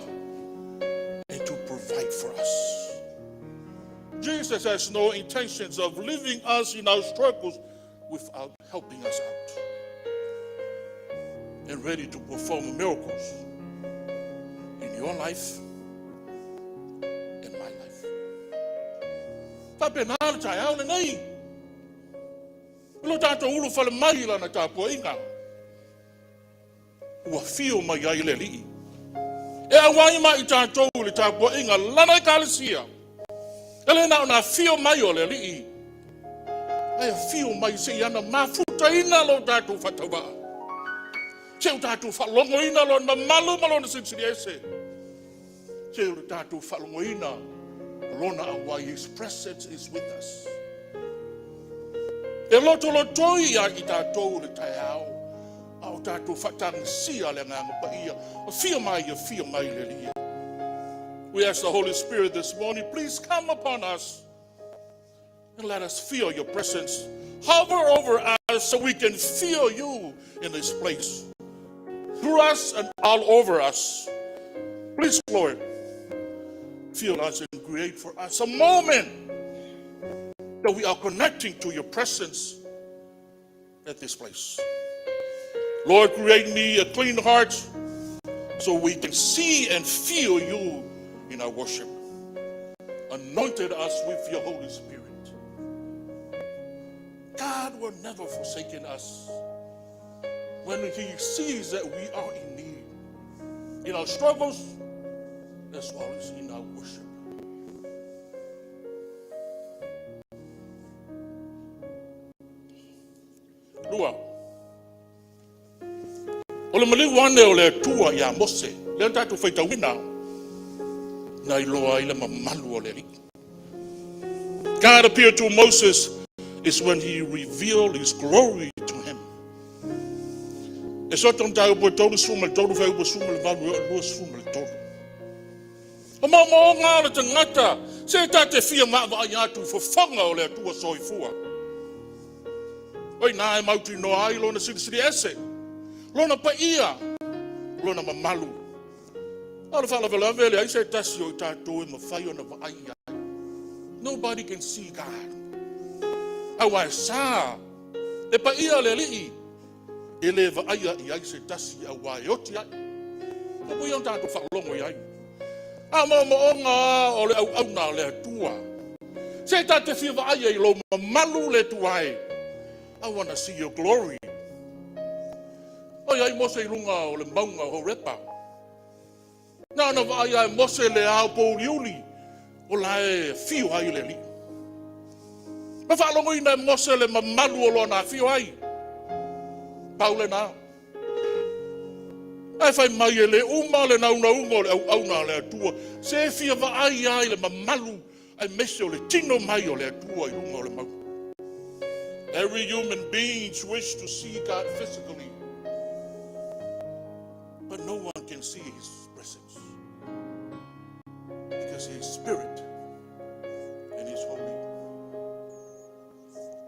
and to provide for Jesus has no intentions of leaving us in our struggles without helping us out and ready to perform miracles in your life and my life. Tapenal chayao le nei. Lo tato ulu fale mai lana tapo inga. Ua fio mai ai le li. E awai mai tato le tapo inga lana kalesia. Ele na fio mai o le li. Ai fio mai se ana mafuta ina lo tato fatawa. Se o tato falongo ina lo na malu malo na sitsiri ese. Se o tato falongo ina lona awai his presence is with us. E loto lotoi ia I tato le taiao. Au tato fatang sia le nganga paia. Fio mai le li. We ask the Holy Spirit this morning, please come upon us and let us feel your presence. Hover over us so we can feel you in this place. Through us and all over us. Please, Lord, feel us and create for us a moment that we are connecting to your presence at this place. Lord, create me a clean heart so we can see and feel you in our worship. Anointed us with your Holy Spirit. God will never forsake us when he sees that we are in need. In our struggles, as well as in our worship. Lua. Ole mali wane ole tua ya Mose. Le tatu feita wina. Na iloa ile mamalu ole ri. God appeared to Moses is when he revealed his glory to him. E soton tau po todo sumel todo feu po sumel valu lo sumel todo. O mama nga le tangata se tate fia ma va ya tu fo fanga ole tua soifua. Oi na e mauti no ai lo na siri ese. Lo na pa ia. Lo na mamalu. Ala fala vela vele ai se tasio tato e mafai ona va ia. Nobody can see God. Awa sa. E pa ia le li. Ele va ia ia se tasi awa yoti ai. Ko yon tato fa longo ai. Ama mo onga ole au na le tua. Se tate fi va ia lo mamalu le tuai. I want to see your glory. Oi ai Mose lunga o le maunga ho repa. Na na vai ai Mose le au po liuli. O lai fiu ai le li. Ma fa longo ina Mose le mamalu o lona fiu ai. Paule na. Ai fai mai le uma le na una ungo le au na le tua. Se fiu va ai ai le mamalu ai mese o le tino mai o le tua I lunga o le mau. Every human being wish to see God physically, but no one can see his presence because he is spirit and he's holy.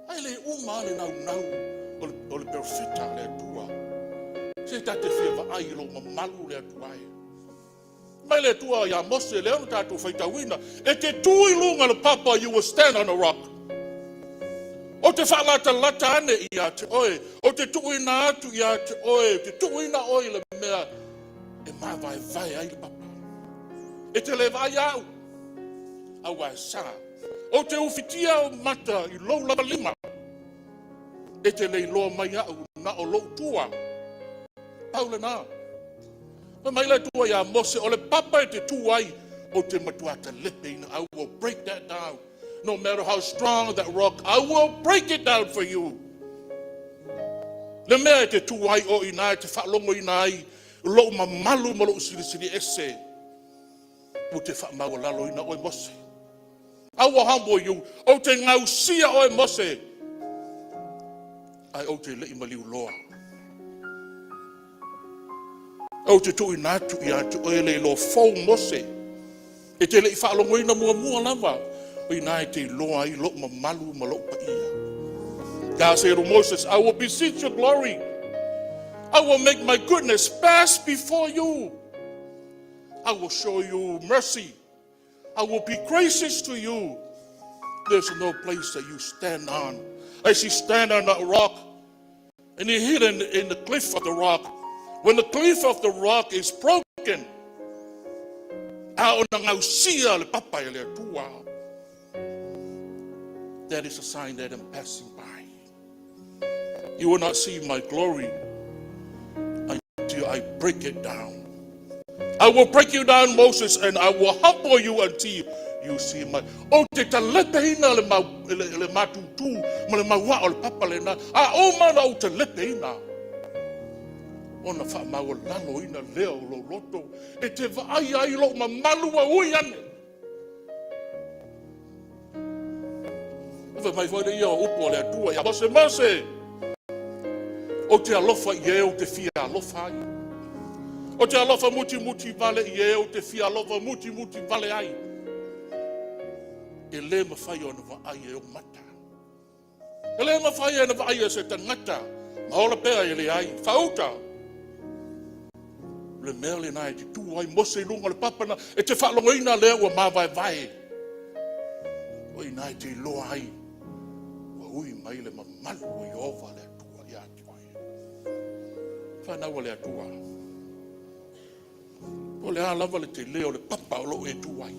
Ai le uma le nau o le perfecta le tua. Se tate fia va ai lo mamalu le tua. Mai le tua ya Mose le ona tatu faitawina. E te tui lunga le papa you will stand on a rock. O te whalata lata ane I a te oe. O te tuina atu I a te oe. Te tuina oe le mea. E maa vai ai le papa. E te le vai au. Au ai sa. O te ufitia o mata I lou lava lima. E te le loa mai au na o lou tua. Paule na. Ma mai le tua ia Mose. O le papa e te tuai. O te matuata lepe ina. I will break that down. No matter how strong that rock, I will break it down for you. Le mea te tuai o ina, te whalongo ina ai, lo mamalu malo siri ese. O te whamau lalo ina oi Mose. I will humble you. O te ngau sia oi Mose. Ai o te lei maliu loa. O te tui natu I atu o ele lo fau Mose. E te lei whalongo ina mua lava. God said to Moses, I will beseech your glory. I will make my goodness pass before you. I will show you mercy. I will be gracious to you. there's no place that you stand on. As you stand on that rock, and you're hidden in the cliff of the rock. When the cliff of the rock is broken, that is a sign that I'm passing by. You will not see my glory until I break it down. I will break you down, Moses, and I will humble you until you see my. O te talepehina le matutu, ma le maua o le papa le na. A o mana o te lepehina. Ona wha maua lalo ina leo lo loto. E te vaai ai lo ma malua ui ane. Ewa mai whaere ia o upo le atua. Ia mose. O te alofa i e o te fia alofa ai. O te alofa muti vale i e o te fia alofa muti vale ai. E le mawhai o na vaai e o mata. E le mawhai e na vaai e se tangata. Ma ola pēa e le ai. Whauta. Le mea le nai te tū ai mose lunga le papana. E te whalongoina lea ua mawai. O i nai te loa ai. Wa ui mai le mamalu i ova le atua i atu ai. Whanaua le atua. O le lava le te leo le papa o lo e tu ai.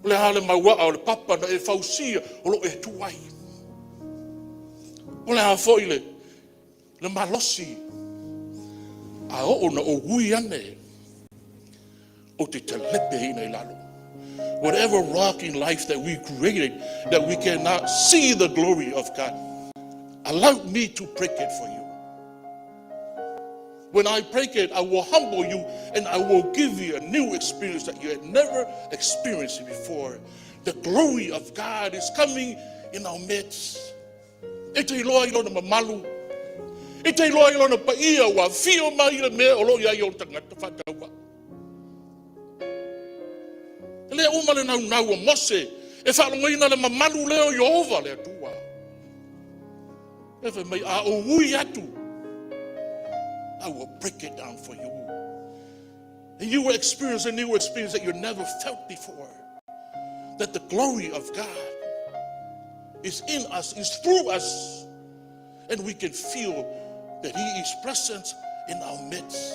O le le maua o le papa na e fausia o lo e tu ai. O le foi le malosi. A o na o hui ane. O te talepe hina i lalo. Whatever rock in life that we created, that we cannot see the glory of God, allow me to break it for you. When I break it, I will humble you and I will give you a new experience that you had never experienced before. The glory of God is coming in our midst. E te iloa ilo na mamalu. E te iloa ilo na paia wa fio mai le mea olo ia i o tangata whataua. E lea uma le nau a mose. E whalongoina le mamalu leo Yehova le atua. E wha mai a o ui atu. I will break it down for you. And you will experience a new experience that you never felt before. That the glory of God is in us, is through us. And we can feel that He is present in our midst.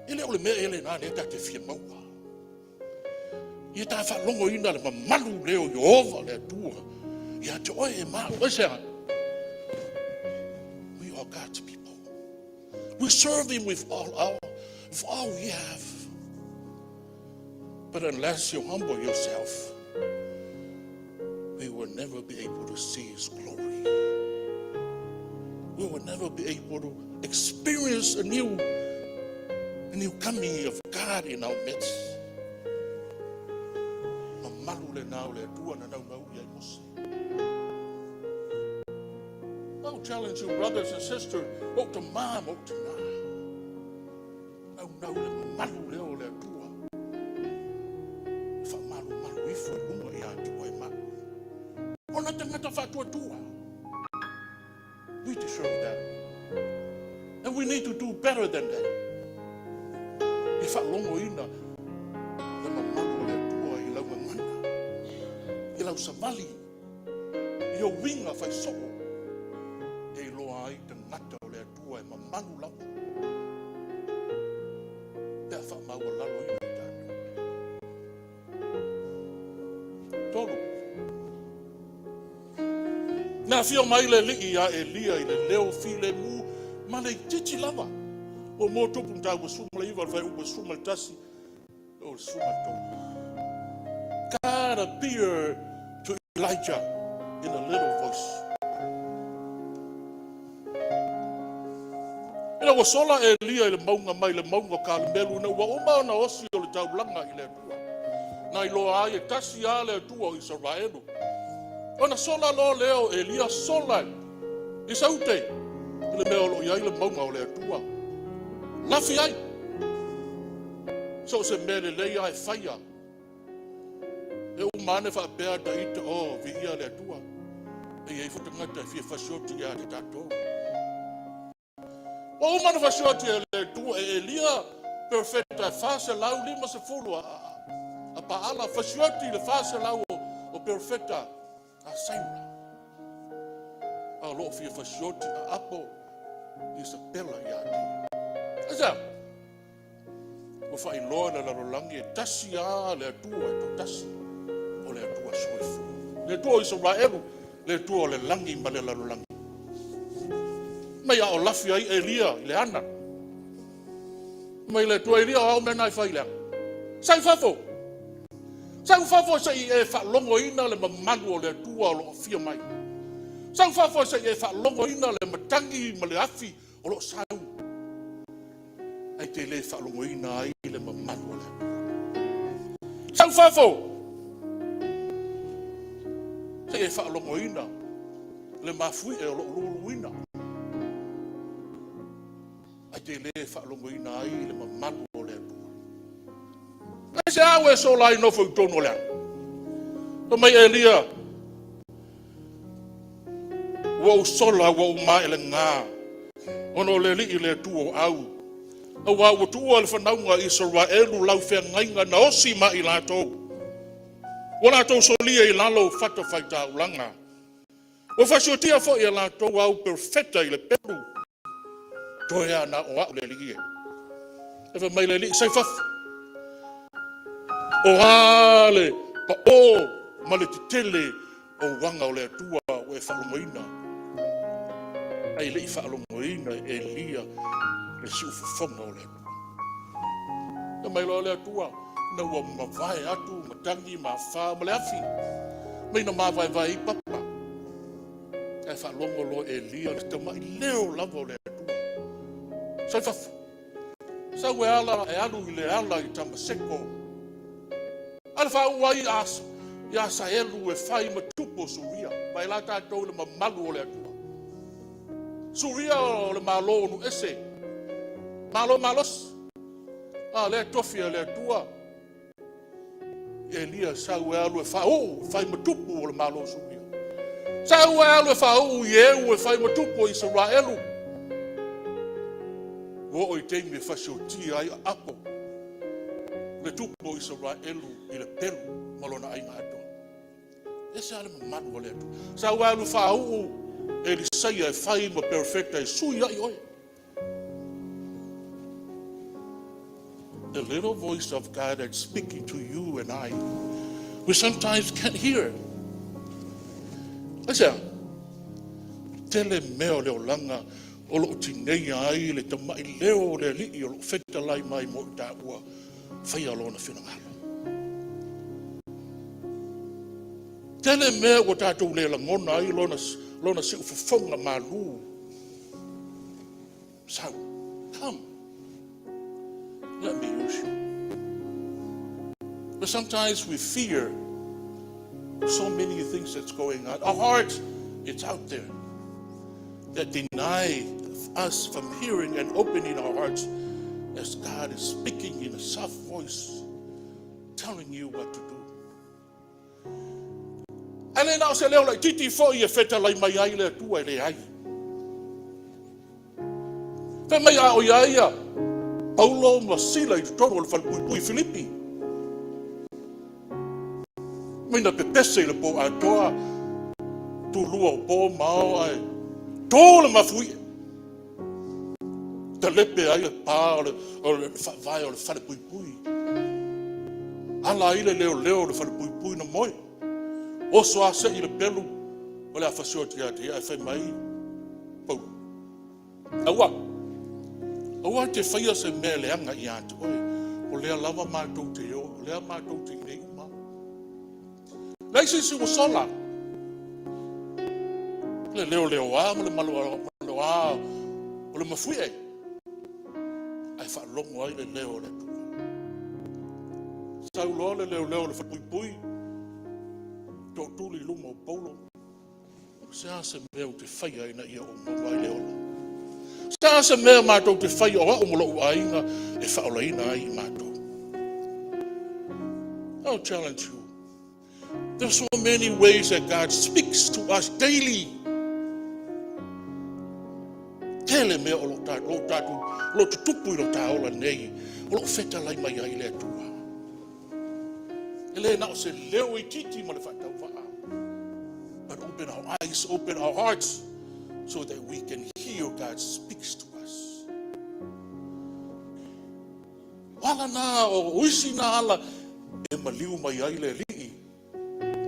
Ele ole mea ele nā ne ta te fia maua. Ia tā whalongo ina le mamalu leo Yehova le atua. Ia te oe e maa oe sea. God's people. We serve Him with all we have. But unless you humble yourself, we will never be able to see His glory. We will never be able to experience a new coming of God in our midst. I'll challenge you, brothers and sisters. Oh, to mom, oh, to na. No, malu leo le tua. Fa malu ifo lunga ia tua ma. Ona tangata fa tua. We deserve that, and we need to do better than that. If I longo ina, le malu le tua I lau mana, I lau savali, I winga fa soko. Ai te ngata o le atua e mamalu lau. Pea wha maua lalo i mai tātou. Tolu. Nā whio mai le lii a Elia I le leo file mu, ma le titi lava. O mō tupu mta ua suma le iwa, vai ua suma le tasi, o suma tō. God appeared to Elijah in a little voice. Ina wa sola Elia I le maunga mai le maunga ka le melu na wa uma na osi o le taulanga I le atua. Na I loa ai e tasi a le atua o Israelo. Ona sola lo leo Elia sola I saute. I le mea lo iai le maunga o le atua. Lafi ai. So se mele leia e whaia. E umane wha pēr da ita o vi ia le atua. E ei whatangata e fia whasioti ia te tātou. O umana whasioti e le tua e Elia perfect ta fase lau lima se fulu a paala fasioti le fase lau o perfecta a saina. A lo fia fasioti a apo Isabella ya. Asa. O fa ilona la rolangi tasi a le tua to tasi. O le tua soifu. Le tua Israelu, le tua le langi ma le la rolangi. Mai a o lafi ai Elia le ana. Mai le tua Elia o mena i faila. Sai fafo. Sai fafo sai e fa longo ina le mamanu o le tua o lo fia mai. Sang fafo sa e fa longo ina le matangi ma le afi o lo sau. Ai te le fa longo ina ai le mamanu le. Sang fafo sa e fa longo ina le mafui e o lo lulu ina. Ai te le fa longo ina ai le mamanu le. Ai se awe so lai no fo tono le. To mai Elia wo sola wo mai le nga ono le li le tu au wa wo tu al fa nau nga Israelu lau fe ngainga na osi ma i lato wala to solia i lalo fato faita ulanga o fa sotia fo i lato au perfecta i le peru to ya na o le li e fa mai le li sai fa o hale pa o male tele o wanga o le tua o e fa lomoina ai le fa lomoina Elia le sufu fonga o le tua mai lo le tua na wa ma vai atu matangi ma fa ma le afi mai na ma vai papa e fa longo lo Elia le tama i leo lavo le tua sai fa sa we ala e alu i le ala i tama seko ala fa wai as ya sa elu e fai matupo suria vai la ta to le mamalu o le atua suria o le malo nu ese malo malos le tofia le atua Elia sa we alu e fai matupo o le malo suria sa we alu e ye e fai matupo Israelu o i te me fasoti ai apo le tupo Israelu i le pelu malona ai ngā esa le manu le tu sa wa lu fa u e li sai e fai mo perfecta e sui ai oi the little voice of God that's speaking to you and I we sometimes can't hear esa tele meo le langa o lo tinei ai le tamai leo le li o lo feta lai mai mo ta ua fai alona fina ngalo tele mea o tātou le la ngona ai lona si ufafonga malu. So, come. Let me use you. But sometimes we fear so many things that's going on. Our hearts, it's out there that deny us from hearing and opening our hearts as God is speaking in a soft voice, telling you what to do. And then I'll say, like, titi fo ye feta lai mai ai le tua le ai. Fe mai a o ia Paulo ma sila I toro le falpui Filipi. Mina pepese le po a toa tu lua o po mao ai. Tole ma fui. Te lepe ai le pā o le vai o le falpui. Ala ile leo le falpui na moi. Oso ase i le pelu o le afasioti ate ai fai mai pau. Awa te whaia se mea le anga I ate oe. O lea lava mātou te o, lea mātou te nei uma. Leisi si o sola. Le leo a, ma le malo a, o le mafui e. Ai wha longo ai le leo le tu. Sau loa le leo le whapui. Tō tūli lunga o Paulo. Se ase mea o te whaia ina ia o mawai leo la. Se ase mea mātou te whaia o o molo ua inga e whaola ina ai mātou. I'll challenge you. There's so many ways that God speaks to us daily. hele mea o lo tutupu i lo taola nei, o lo feta lai mai ai le atua. Ele na o se leo I titi ma le whatau waa. But open our eyes, open our hearts, so that we can hear God speaks to us. Wala na o uisi na ala e maliu mai ai le lii.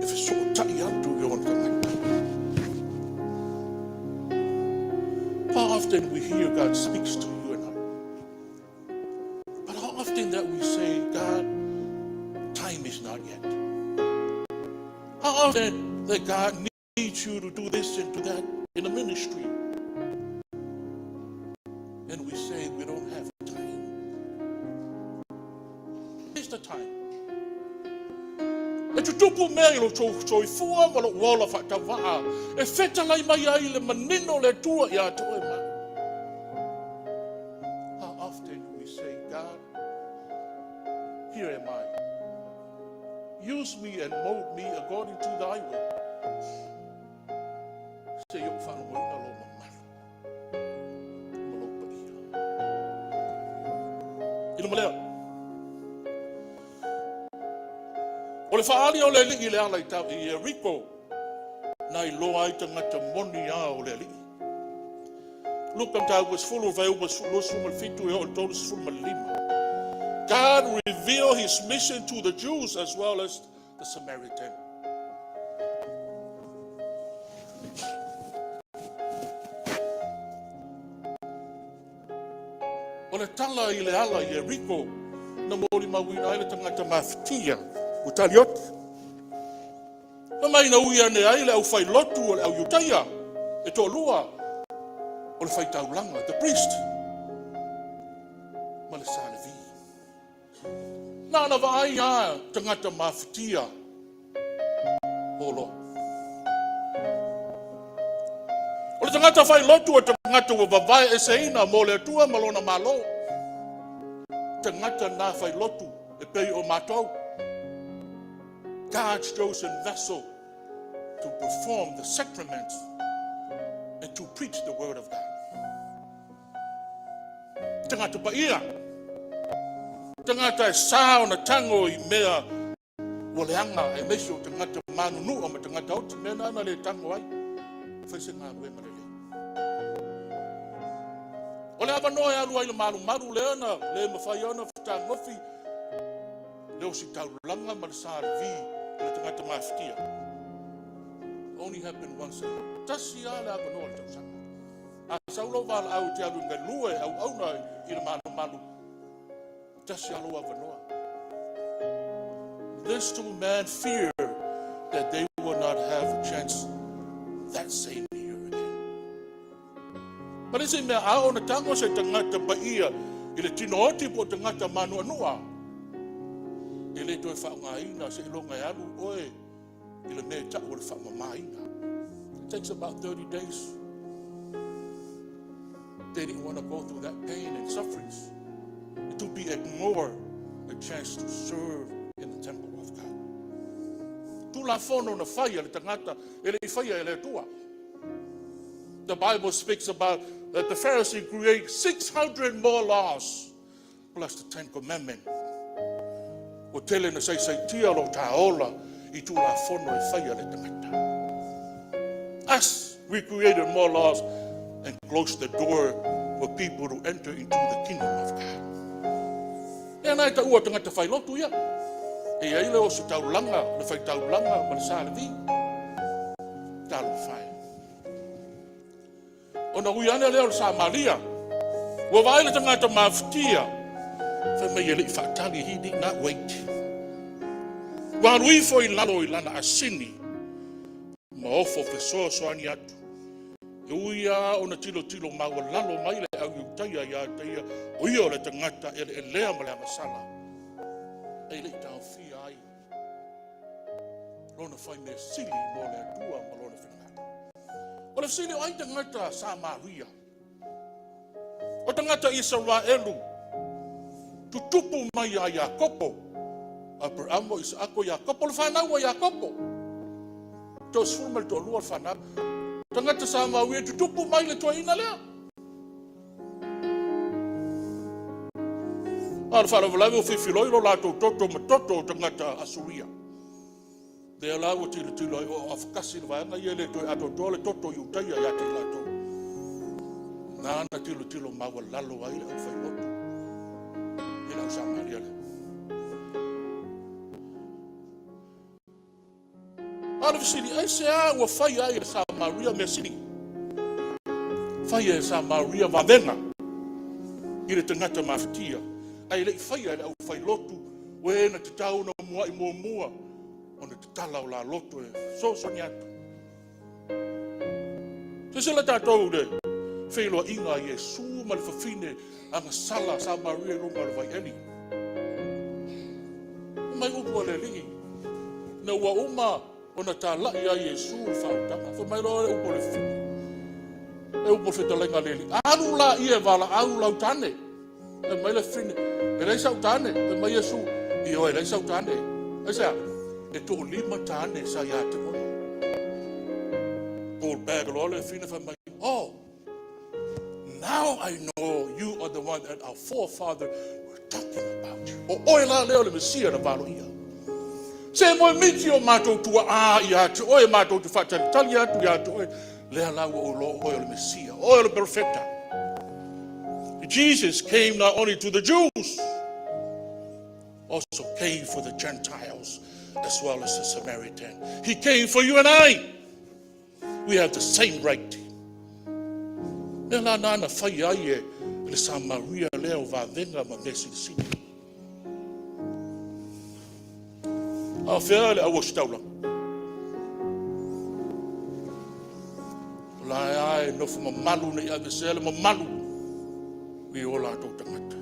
E so tai atu I on tangata. How often we hear God speaks to you and I. But how often that we say, God, time is not yet. How often that God needs you to do this and do that in the ministry. And we say we don't have time. It's the time. E tu tupu mea I lo tōi fua ma lo wala whakawaa. E wheta lai mai ai le manino le tua I ato e mai. How often do we say, God, here am I. Use me and mold me according to thy will. Say yo whanu mo ina lo mamaru. Malopa ia. Ina malea. O le whaali o le liki le ala I tau I Eriko, na I loa I tangata moni a o le liki. Luka tau was full of veo was full of fitu e o todos full malima. God revealed his mission to the Jews as well as the Samaritan. O le tala I le ala I Eriko, na mori mawina I le tangata mawhitia. Utaliot. Na mai na uia ne ai le au whai lotu o le au yutaia. E tō lua o le whai taulanga, the priest. Ma le sālevi. Nā na vai a tangata mawhitia. Holo. O le tangata whai lotu o tangata o vavai e seina mo le atua malona malo. Tangata nā whai lotu e pei o mātou. God's chosen vessel to perform the sacraments and to preach the word of God. Tangata paia. Tangata e sao na tango I mea waleanga e mesio tangata manunu o ma tangata oti mea na le tango ai. Whaise ngā rue marele. O le avanoa e alu ai le maru leana, le mawhai ana whita ngofi. Leo si taulanga ma le sālevi. Only happened once a year. Tasi ala apa no le tausanga. A saulo wala au te alu ngai lue au auna I le malu. Tasi alo apa noa. This two men feared that they would not have a chance that same year again. But isi mea ao na tango se tangata paia I le tino oti po tangata manu anua. I le toi whaungaina se ilonga e alu oe I le mea tau o le whaumamaina. It takes about 30 days. They didn't want to go through that pain and sufferings. To be ignored a chance to serve in the temple of God. Tu la fono na whaia le tangata e le whaia e le tua. The Bible speaks about that the Pharisees create 600 more laws plus the 10 commandments. O tele na sai tia lo taola I tu la fono e whaia le tangata. Us, we created more laws and closed the door for people to enter into the kingdom of God. E anai ta ua tangata whai lotu ia. E ai leo se taulanga, le whai taulanga ma le sālevi. Talo whai. O na ui ane leo le Samaria. Wa vai le tangata mawhitia. Whai mei e li whaatali he did not wait. Wa rui fo I lalo I lana asini. Ma ofo fe soani atu. E uia o na tilo maua lalo mai le au iutaia ia teia. O ia o le tangata e lea ma le amasala. E le tau fia ai. Lona whai me sili mo le atua ma lona whinangata. O le sili o ai tangata Samaria. O tangata Israelu. Tutupu mai a Iakopo. Abrahamo Isaako Iakopo le whanau a Iakopo. Tos fulmal to lua whanau. Tangata Samaria tutupu mai le tua ina lea. Ala whaala walawe o whiwhiloi lo lato toto ma toto o tangata asuria. Le Ailao o tila tila o awhakasi le vaenga ia le toi ato tole toto i utaia ia te lato. Nana tilo tilo maua lalo ai au whailoto. Ila o Samaria le. Ala visiri ai se a ua whai ai e Samaria me siri. Whai e Samaria vavenga. I le tangata mawhitia. Ai le whai ai au whailotu. Wena te tau na mua i mua mua. Ona te tala o la loto e so ni atu. Te sila tātou le wheloa inga i e su ma le whawhine anga sala Samaria runga le vai eni. Mai upu le lii. Na ua uma ona tā lai ai e su le whautanga. Wha mai roa le upu le whine. E upu le whetalenga le li. Aru la i e wala aru lau tane. E mai le whine. E rei sau tane. E mai e su. I o e rei sau tane. E sea. E tō lima tāne sa ia te kone. Paul Bagel le whina wha mai. Oh, now I know you are the one that our forefather were talking about. O oe la leo le Mesia na valo ia. Se moe miti o mātou tua a ia te oe mātou te whatari tali atu ia te oe. Lea lau o lo oe le Mesia, oe le Perfecta. Jesus came not only to the Jews, also came for the Gentiles, as well as the Samaritan. He came for you and I. We have the same right. Nela nana whai ai e le Samaria leo va venga ma mesi sini. A whea le awa staula. Lai ai nofu ma malu na ia vesele ma malu. We all are tau tangata.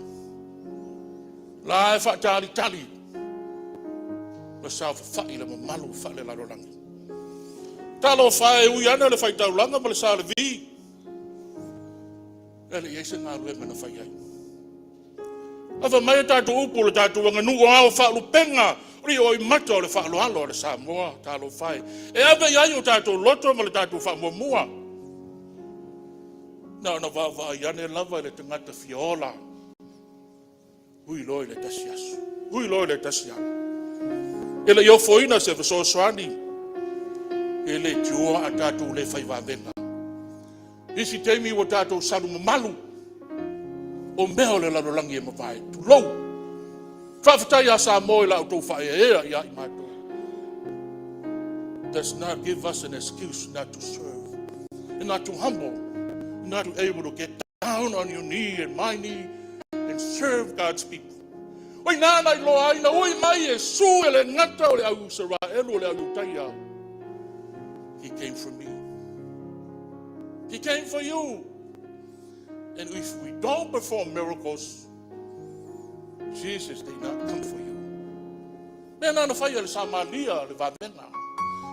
Lai wha tali tali. Sa whai le malu wha le larolangi. Talo whae ui ana le whai taulanga ma le sa le vi. Ele iese ngā lue mana whai ai. Awa mai tātou upu le tātou anga nuo ao wha lupenga. Ri o i mata o le wha aloalo o le Samoa. Talo whae. E awa iai o tātou loto ma le tātou wha mua mua. Na wawa iane lava le tangata fiola. Hui loi le tasi asu. Hui loi le tasi asu. Ele yo foina se so swani. Ele tua a tātou le whai wawenga. Isi teimi o tātou salu malu. O mea le larolangi e mawai. Tu lou. Whawhatai a sa moe la o tau whae ea ia i mātou. Does not give us an excuse not to serve. And not to humble. Not to able to get down on your knee and my knee and serve God's people. Oi nānai loa aina, oi mai e su e le ngata o le au sara elu o le au taia. He came for me. He came for you. And if we don't perform miracles, Jesus did not come for you. Mea nana whaia le Samaria le vavenga.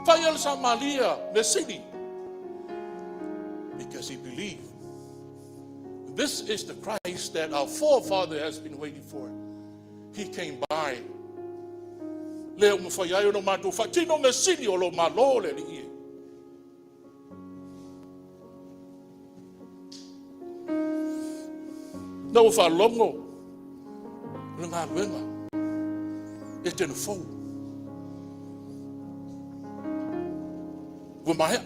Whaia le Samaria le city. Because he believed. This is the Christ that our forefather has been waiting for. He came by. Leo mwhaiai o no mātou whatino me siri o lo malo le li ie. Nau whalongo. Le ngā luenga. E tenu fau. Wamahea.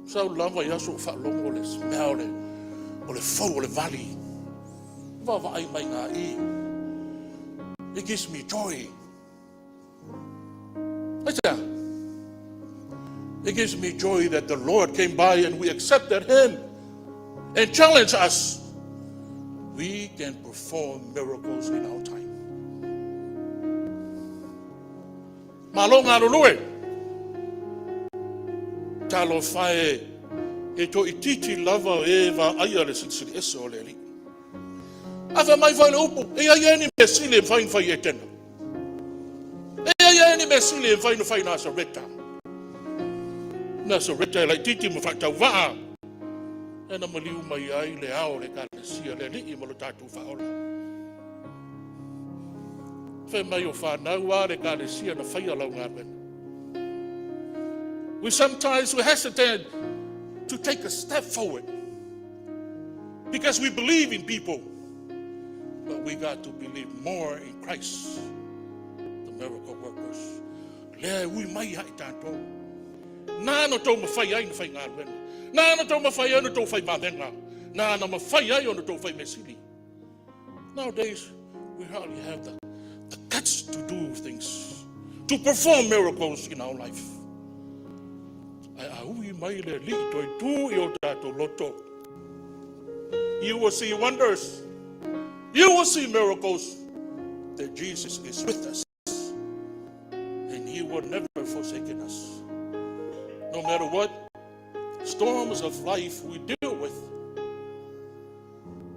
Sau lava i aso whalongo le smea o le fau o le vali. Wawa ai mai ngā i. It gives me joy. It gives me joy that the Lord came by and we accepted him and challenged us. We can perform miracles in our time. Malonga lulue. Talo fae e to ititi lava e va aia le sinsiri ese o le li. Afa mai vai le upu, e ai ni me sile vai vai Etena. E ai ni me sile vai no vai na Sareta. Na Sareta lai titi mo fa tau va. E na maliu mai ai le ao le kalesia le li mo lo tatu fa ola. Fe mai o fa na wa le kalesia na vai ala ngaben. We sometimes hesitate to take a step forward because we believe in people. But we got to believe more in Christ, the miracle workers. Le ui mai hai tātou. Nā no tau mawhai ai na whai ngā ruena. Nā no tau mawhai ai na tau whai māwenga. Nā no mawhai ai o na tau whai mesili. Nowadays, we hardly have the guts to do things, to perform miracles in our life. Ai ui mai le li toi tu i o tātou loto. You will see wonders. You will see miracles that Jesus is with us. And he will never forsake us. No matter what storms of life we deal with,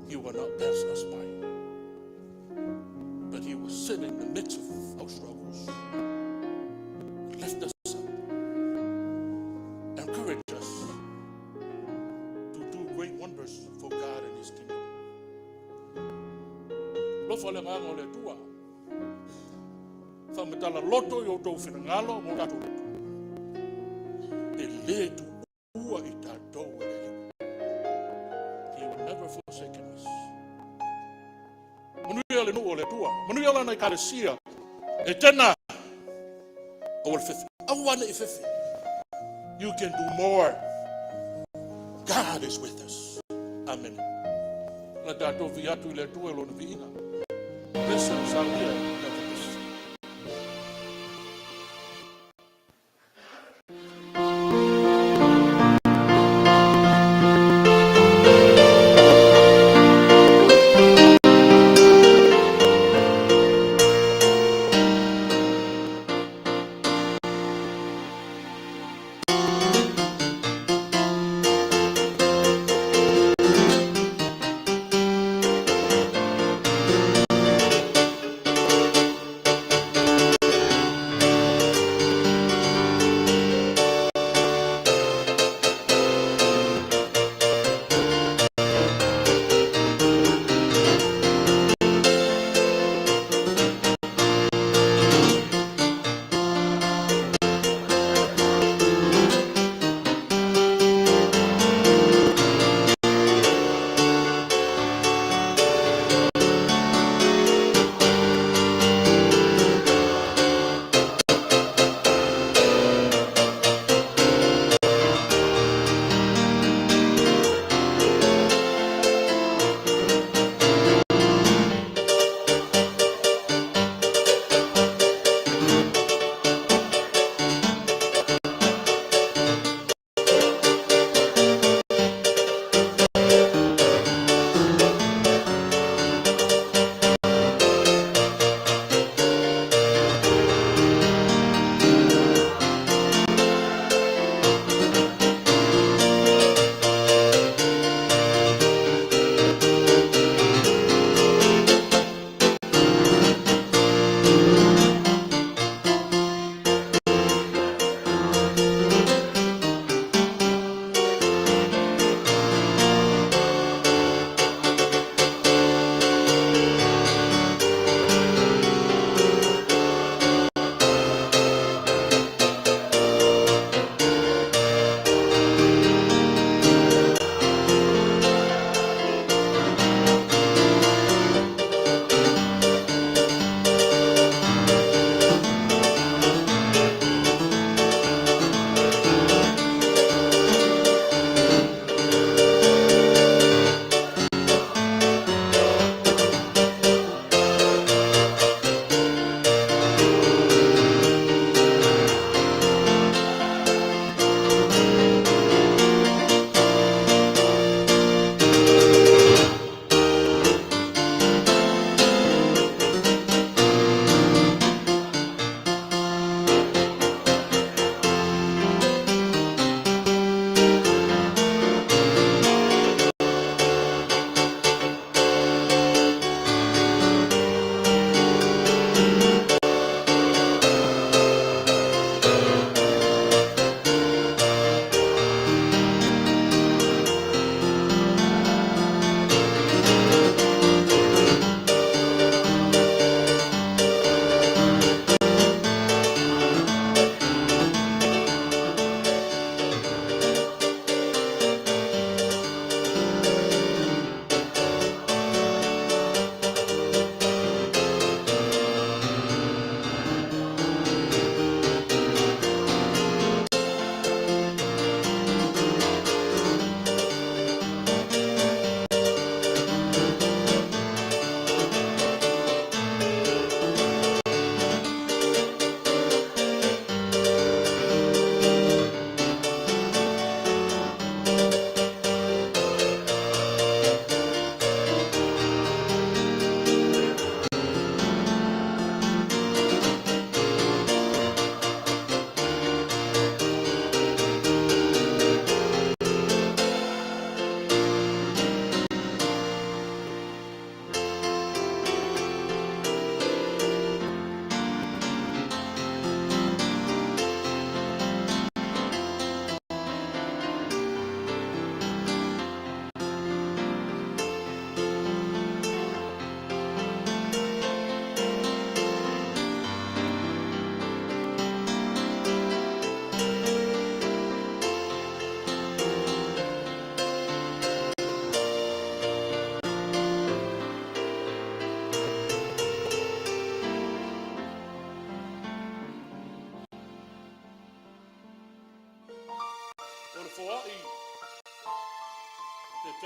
he will not pass us by. But he will sit in the midst of our struggles, lift us up, encourage us to do great wonders for God and his kingdom. Lofa le nganga o le tua. Whamatala loto i o tau whinangalo mo ratu loto. E le tu ua i tātou e le. He will never forsake us. Manuia le nuu o le tua. Manuia lana i kalesia. Etena. O le whiwhi. Awana i whiwhi. You can do more. God is with us. Amen. La tātou vi atu i le tua lo na vi inga. Listen, Salia.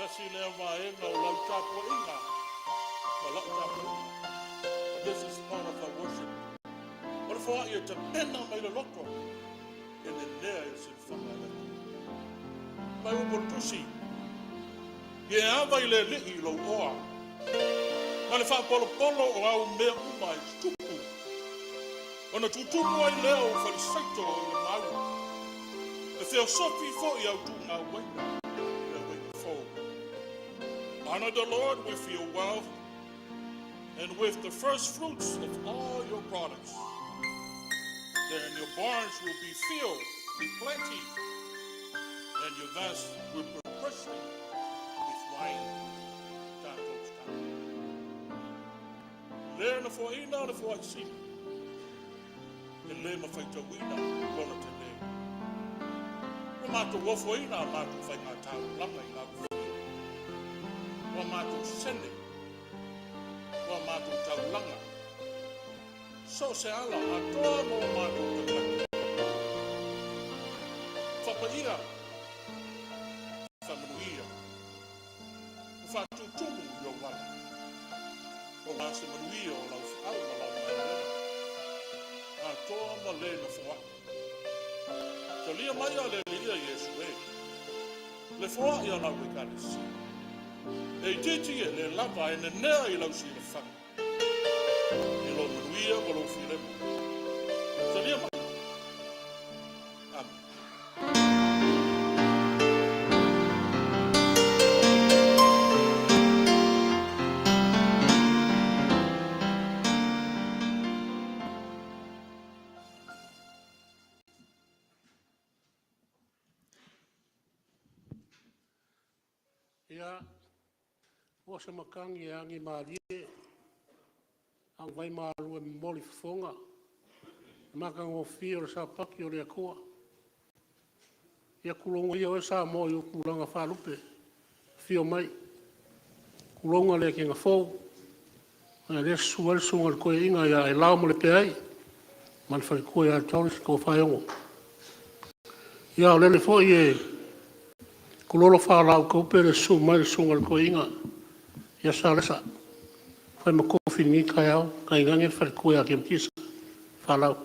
Tasi lea vaenga o lau tapo inga. O lau tapo inga. But this is part of our worship. What if I te pena mai le loko? E le lea e se whangale. Mai upo tusi. Ie awa I le li'i lo oa. Ma le whapolo polo o au mea umai tupu. Ona tutumu ai leo o whalisaito o le mau. E whio sopi fo I au tu ngā waina. Le waina fo. Honor the Lord with your wealth and with the first fruits of all your products. Then your barns will be filled with plenty, and your vats will be bursting with wine. Learn for ina le for si. Le le ma fai tawina kona te le. Wa ma to wo for ina ma to fai ma tau langa I la. Wa ma to sende. Wa ma to tau langa. So se ala a toa mo ma to te le. Whapaia. Whamanuia. Whatutumu I o wala. O ngā se manuia o lau whakau ma lau mai lena. A toa ma lena whua. Ka lia mai a le lia Yesu e. Le whua I a lau e kālesi. E titi e le lava e ne nea I lau si le whanga. E lo manuia o lau whilemu. Ka lia mai. Amen. Ia, o se makangi e angi maarie, ang vai maaru e moli fonga, makang o fio sa paki o rea koa. Ia kulonga ia o sa mo i o kulanga whalupe, fio mai. Kulonga le ke ngā fōu, e rea sual sunga le koe inga ia Ailao mo le peai, man whai koe a tauris ko Tofaeono. Ia o lele fo i e, kulolo whālau kaupe le su mai le sunga le koe inga. Ia sa lesa. Whai ma kofi ni kai au, kai ngange whare koe a kemkisa. Whālau.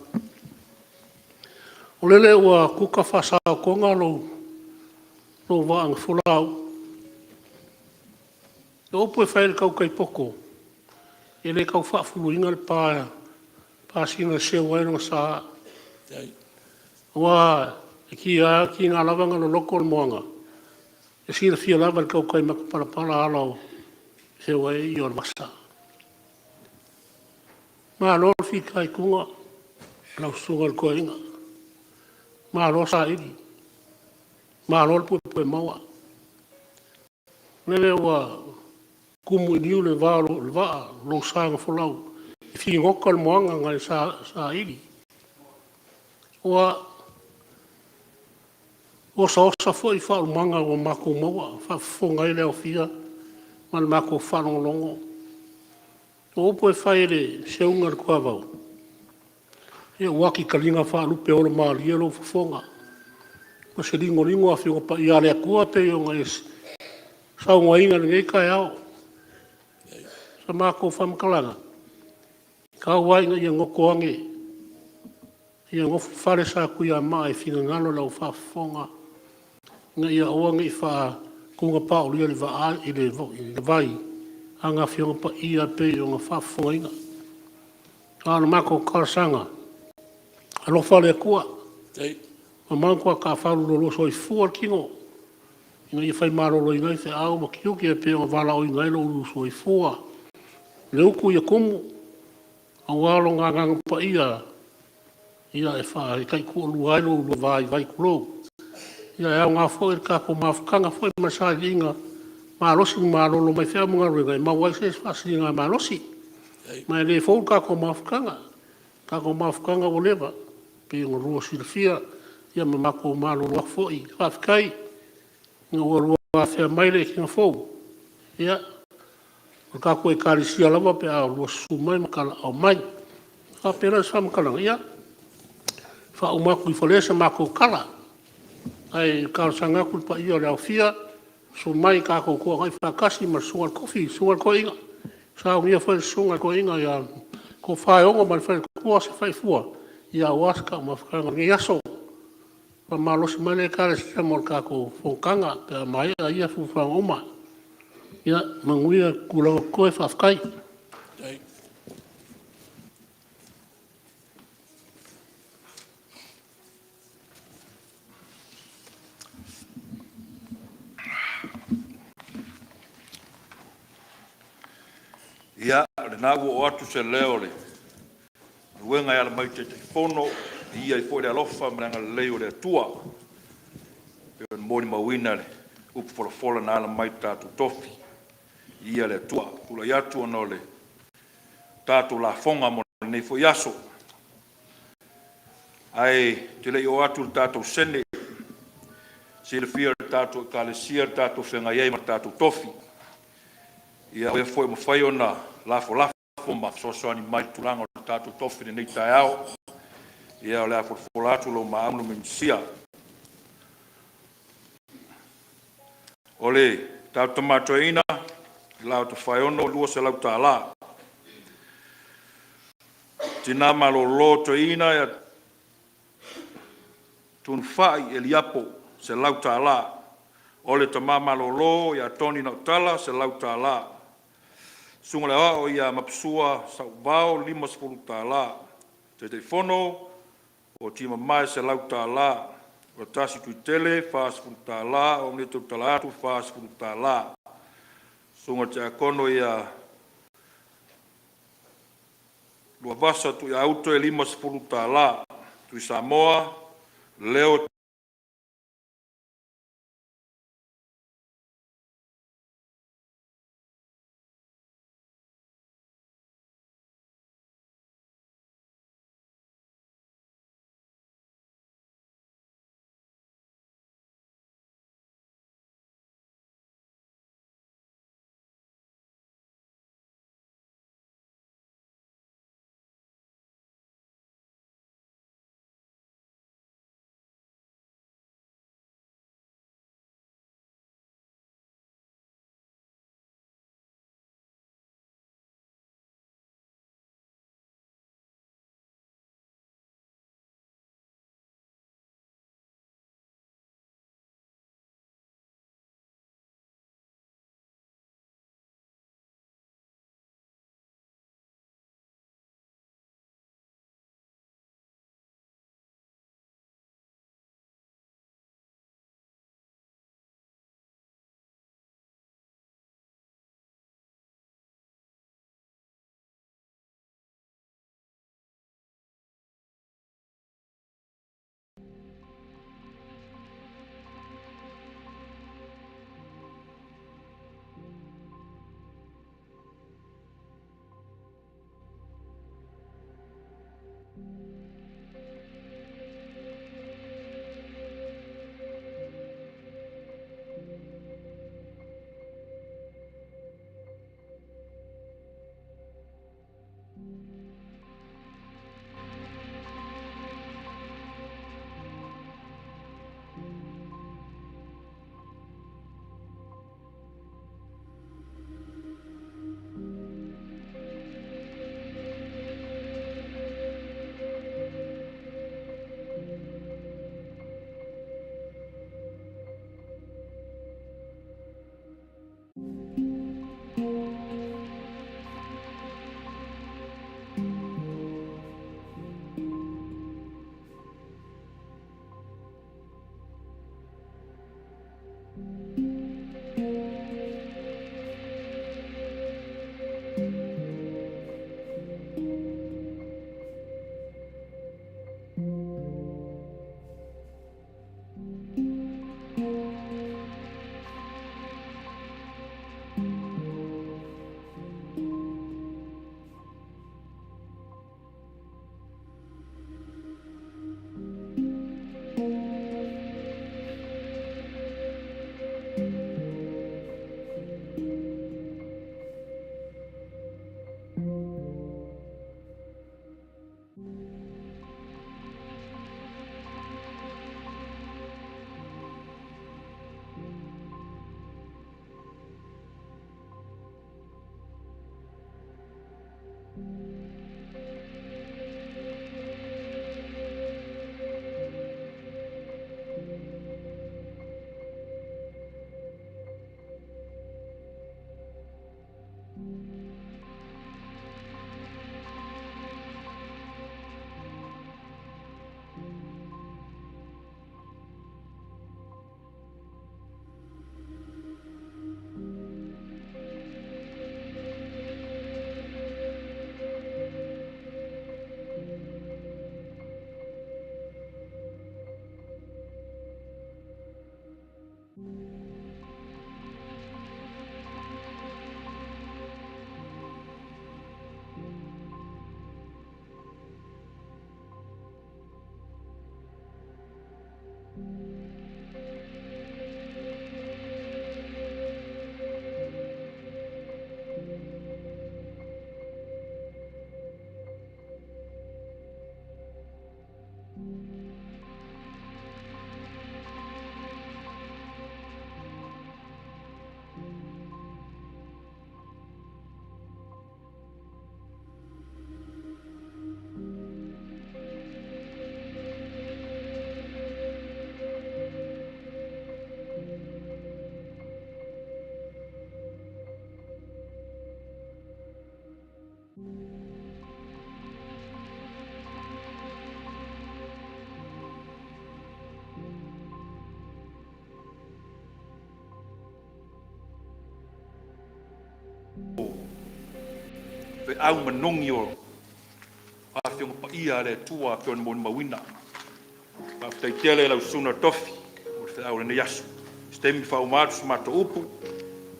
O lele ua kuka whasao konga lo waanga fulau. E opo e whaere kau kai poko. E le kau whaafulu inga le pāia. Pāsina se wairanga sa. Wa e ki ngā lavanga lo loko le moanga. E sira fia lava le kau kai maka parapara alau se wai I o le masa. Maa lor fi kai kunga lau sunga le koe inga. Maa lor sa iri. Maa lor pue maua. Nele ua kumu I niu le waa lo sanga fulau. I fi ngoka le moanga ngai sa iri. Ua o sa fo I whaaru manga o mako maua, whaafonga I leo fia, man mako whanongolongo. O opo e whaere seunga le kua vau. E waki kalinga whaalupe o le maali e lo whafonga. Ma se ringo a whiunga pa I alea kua pe o ngai saunga inga ngei kai ao. Sa mako whamkalanga. Ka wainga I ngoko ange. I ngofu whare sa kuia mai whina ngalo lau whafonga. Nga ia oanga I wha kunga pao lia le vai I le vai a ngā whionga pa ia pe o ngā whafonga inga. Ana mako karasanga. Alo whale kua. Ma mangkua ka whalu lolo so I fuar kingo. Inga ia whai marolo I ngai whi au ma kiuki e pe o wala o I ngai lo so I fuar. Le uku ia kumu. A walo ngā nganga pa ia. Ia e wha kai kua luailo ulu vai kulo. Ia e au ngā fo e kako mawhakanga fo e masai inga malosi malolo mai whea mga ruenga e mawai se whasi ngā malosi. Mai le fo kako mawhakanga o lewa. Pe ngā rua silafia ia ma mako malolo a fo I whawhikai. Ngā ua rua whea maile ki ngā fo. Ia. Kako e karisia lava pe au rua sumai makala au mai. Ka pera sa makalanga ia. Wha umaku I whalesa mako kala. Ai karasanga kul pa ia le au fia. So mai ka ko ngai whakasi ma sunga kofi, sunga ko inga. Sa ngia whai sunga ko inga ia ko whai onga mai whai kua se whai fua. Ia waska ma whakanga ngi aso. Pa malosi mai le kare sia mor ka ko whokanga pe mai a ia fuwhanga oma. Ia manguia kula koe whafkai. Ia, le nāua o atu se leo le. Ruenga ia le mai te fono, ia I fo le alofa, mranga le leo le atua. Peo ni mōni mawina le, upu fola nā la mai tātu tofi. Ia le atua, kula iatu ano le. Tātu la fonga mo nei fo yaso. Ai, te lei o atu le tātu sene. Si le fia le tātu ka le sia le tātu whenga iei ma tātu tofi. Ia oe foi mo fai ona lafo ma soani mai tulanga o tātou tofi nei tai au. Ia o lea forfolatu lo maamlu minsia. Ole, tātou tamatoina, lao Tofaeono, lua se lau tā la. Tina malo lo toina ia tun fai eliapo se lau tā la. Ole tamama lo ia toni na tala se lau tā la. Sunga le o ia mapsua sa vao 5 tala. Te fono o tima mai se lau tala. O tasi tui tele 5 tala. O neto talatu 5 tala. Sunga te akono ia lua vasa tu ia auto e 5 tala. Tui Samoa, leo au manongi o a whiunga pa ia le tua pe on mon mawina. Ma tai tele lau suna tofi o le au le yasu. Stemi fa umatu smato upu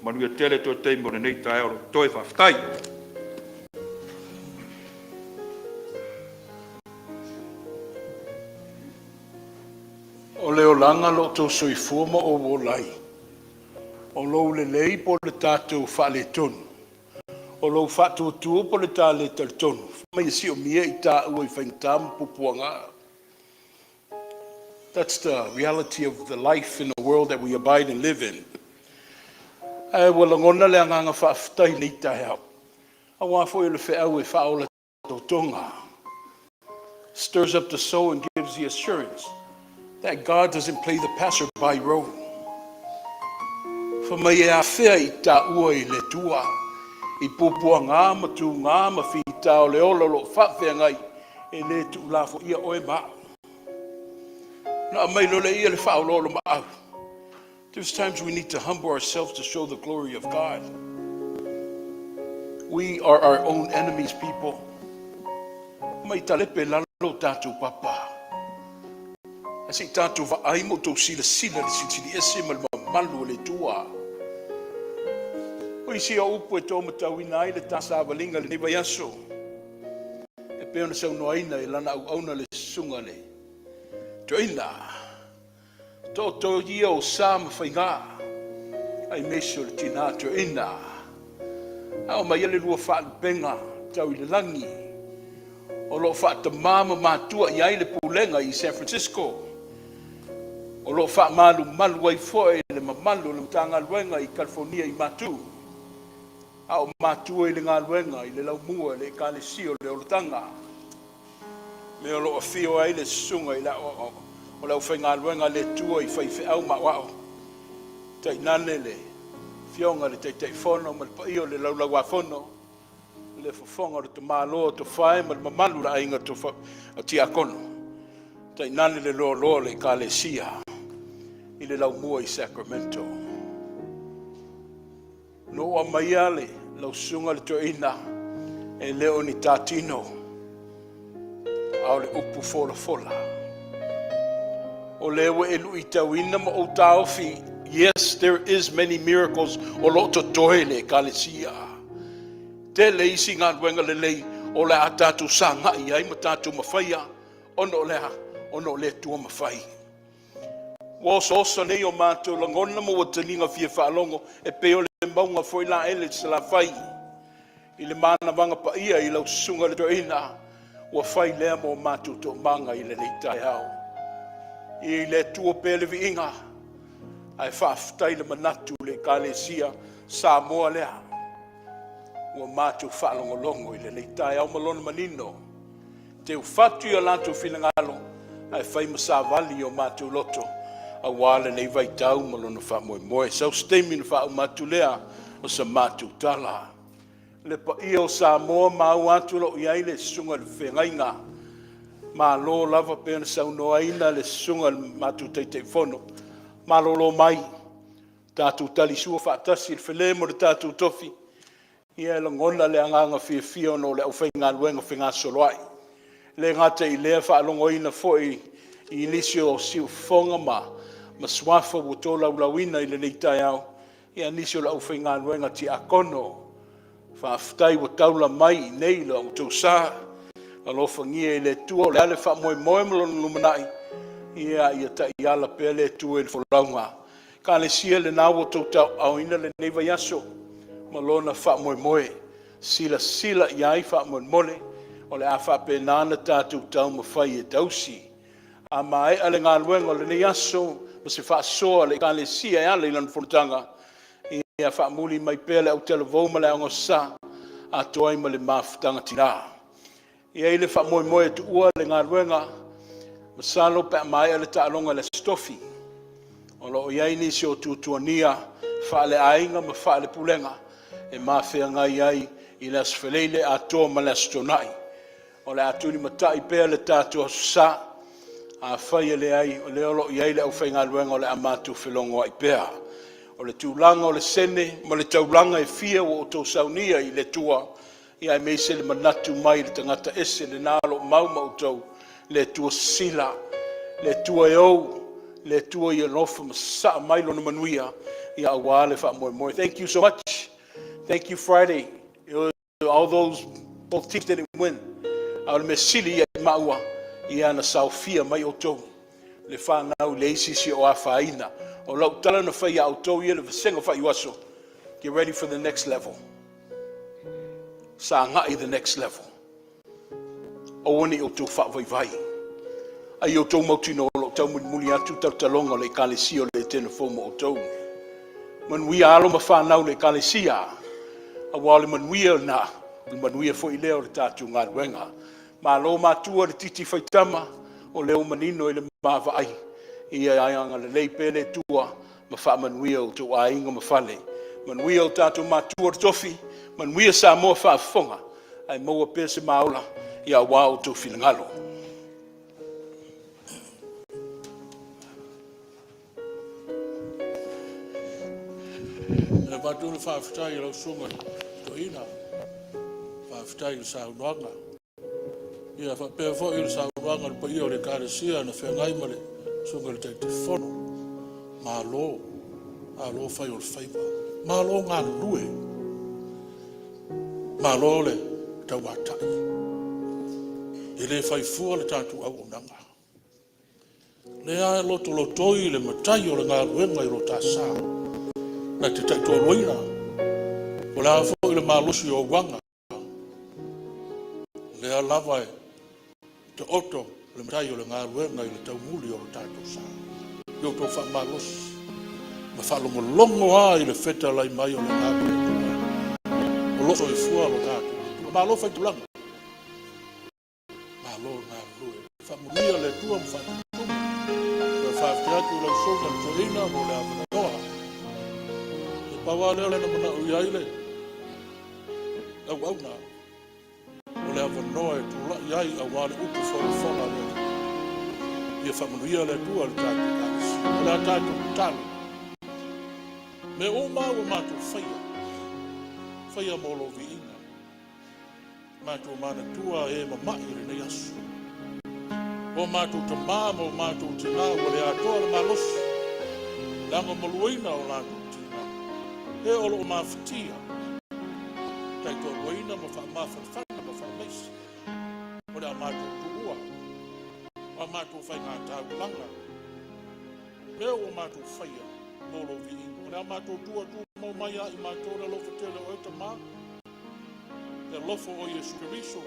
manu ia tele to te mo nei tai o toi fa ftai. O leo langa lo to soi forma o wolai. O lo le lei po le tatou fa le tonu. O lo fa tu po le ta le tonu. Mai si o mia I ta ua I whaintam pupuanga. That's the reality of the life in the world that we abide and live in. E wala ngona le anganga whaafitai ni ta hea. A wafo I le wheau e whaola totonga. Stirs up the soul and gives the assurance that God doesn't play the passerby role. For mai e a whea I ta ua I le tua. I pupua ngā matu ngā mawhita o le ololo whawhea ngai e le tu lafo ia oe maa. Na mai lole ia le whaololo maa. There's times we need to humble ourselves to show the glory of God. We are our own enemies, people. Mai talepe lalo tatu papa. Asi tatu vaai mo tau sila sila le sili ese mal malu le tua. O isi o upu e tō matawina ai le tasa avalinga le niwa yaso. E peona sau noaina e lana au auna le sunga le. Toina. Tō ia o sā mawhainga. Ai meso le tina toina. Ao mai ele lua whaat benga tau I le langi. O lo whaat ta mama mātua I ai le pulenga I San Francisco. O lo whaat malu malu ai foe le mamalu le mtanga luenga I California I matu. Ao mātua I le ngā luenga I le laumua le kālesio le olotanga. Me o lo a whio ai le sunga I la o lau whai ngā luenga le tua I whai au mawao. Tai nane le whionga le tai whono ma le paio le lau a whono. Le whawhonga le te māloa to whae ma le mamalu la ainga to a tia kono. Tai nane le loa le kālesia I le laumua I Sacramento. No a maiale lau sunga le toina e leo ni tatino au le upu fola. O lewe e lui tauina ma o taofi. Yes, there is many miracles o lo to toe le kalesia. Te le isi ngā wenga le lei o le a tatu sanga I ai ma tatu mawhaia ono le tua mawhai. Woso nei o mātou langona mo wataninga fia whaalongo e peo le maunga foi la ele se la whai. I le mana wanga pa ia I lau sunga le toina ua whai lea mo mātou to manga I le leitai hao. I le tua pele vi inga ai whaafitai le manatu le kālesia sa moa lea. Ua mātou whaalongolongo I le leitai au malona manino. Te ufatu I lantou whilangalo ai whai masavali o mātou loto. A wale nei vai tau malona wha moe. Sau stemi na wha umatu lea o sa mātou tala. Le pa ia o sa moa mau atu lo iai le sunga le whengainga. Ma lo lava pēna sau noaina le sunga le mātou teitei whono. Ma lo mai. Tātou tali sua whaatasi le whelemo le tātou tofi. Ia la ngona le anganga fia no le au whainga luenga whenga soloai. Le ngata I lea whaalongoina foi I inisio o siu whonga ma swafa wo tō laulawina I le leitai au. Ia nisio la au whainga luenga ti akono. Whaafitai wo taula mai nei la o tō sā. La lofangia I le tua o le ale wha moe malona lumanai. Ia ta I ala pēr le tua I le wholaunga. Ka le sia le nāwo tō tau au ina le neiva yaso. Malona wha moe. Sila I ai wha mole. O le a wha pē nāna tātou tau mawhai e tausi. A mai ale ngā luenga le ne yaso. Ma se wha soa le ka le sia ia le ilan whonatanga. Ia wha muli mai pēle au tele voma le ango sa. A toai ma le mawhitanga tina. Ia ile wha moe tu ua le ngā luenga. Masalo pe mai ale ta alonga le stofi. O lo iai nisi o tuania. Wha le ainga ma wha le pulenga. E mawhea ngai ai I le aswhelele a toa ma le astonai. O le atuni matai pēle tātua sa. A whai le ai o le olo iai le au whainga luenga o le amatu whelongo ai pēa. O le tūlanga o le sene, ma le taulanga e fia o tō saunia I le tua. Ia me se le manatu mai le tangata ese le nalo mau mautou le tua sila, le tua eou, le tua ia lofa masa mai lo na manuia ia awale fa moe moe. Thank you so much. Thank you Friday. All those both teams didn't win. Au me sili ia maua ia na saufia mai o tou. Le whanau le isisi o a whaina. O lau tala na whai au tou ia le vasenga whai waso. Get ready for the next level. Sa ngai the next level. O wani o tou wha vai vai. Ai o tou mautino o tou muli atu tau talonga le kalesi o le telefoma o tou. Manuia alo ma whanau le kalesia. A wale manuia na. Manuia fo i leo le tatu ngā ruenga. Ma lo matua le titi whaitama o leo manino i le mawa ai. Ia aianga le leipe le tua ma wha manuia o tou ainga ma whale. Manuia o tatu matua le tofi. Manuia sa moa wha fonga. Ai moa pese maola ia wā o tou whilangalo. Le batu le whaafitai lau sunga to ina. Whaafitai le saunoanga. Ia whapea fo i le saunoanga le pa ia o le kāresia na whengai ma le sunga le Tofaeono. Ma lo. A lo whai o le whaipa. Ma lo ngā lue. Ma lo le tau watai. I le whaifua le tātu au onanga. Le ae loto lotoi le matai o le ngā luenga i lo tā sā. Na te taito loina. O le hafo i le malosi o wanga. Le a lava e te oto le matai o le ngā luenga i le tau muli o le tātou sā. Yo tō wha malosi. Ma whalongo longo a i le wheta lai mai o le ngā luenga. O loso i fua lo tātou. O malo whai tulanga. Malo ngā lue. Whamuria le tua mwhatutumu. Le whafteatu lau songa le toina o le awanoa. Pawa leo le na mana ui aile. Au na. O le awanoa e tula iai a wale upu whona leo. Ia whamanuia le tua le tātou kāsi. O le tātou tālu. Me o māua mātou whaia. Whaia molo vi inga. Mātou mana tua e mamai le nei asu. O mātou ta māma o mātou te nā o le atoa le malosi. Langa maluina o lātou. E olo o mawhitia. Tai tō roina ma wha mawhawhana ma wha meisi. O rea mātou tuua. O mātou whai ngā tāu langa. Leo o mātou whaia. Molo vi ingo. O rea mātou tua mau mai a i mātou rea lofa tele o eta mā. Te lofo o Yesu Keriso.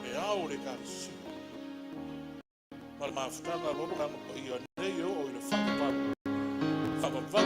E ao le kāsi. Ma le mawhitanga lolo langa pa ia nei o i le whakaparu. Whakapau.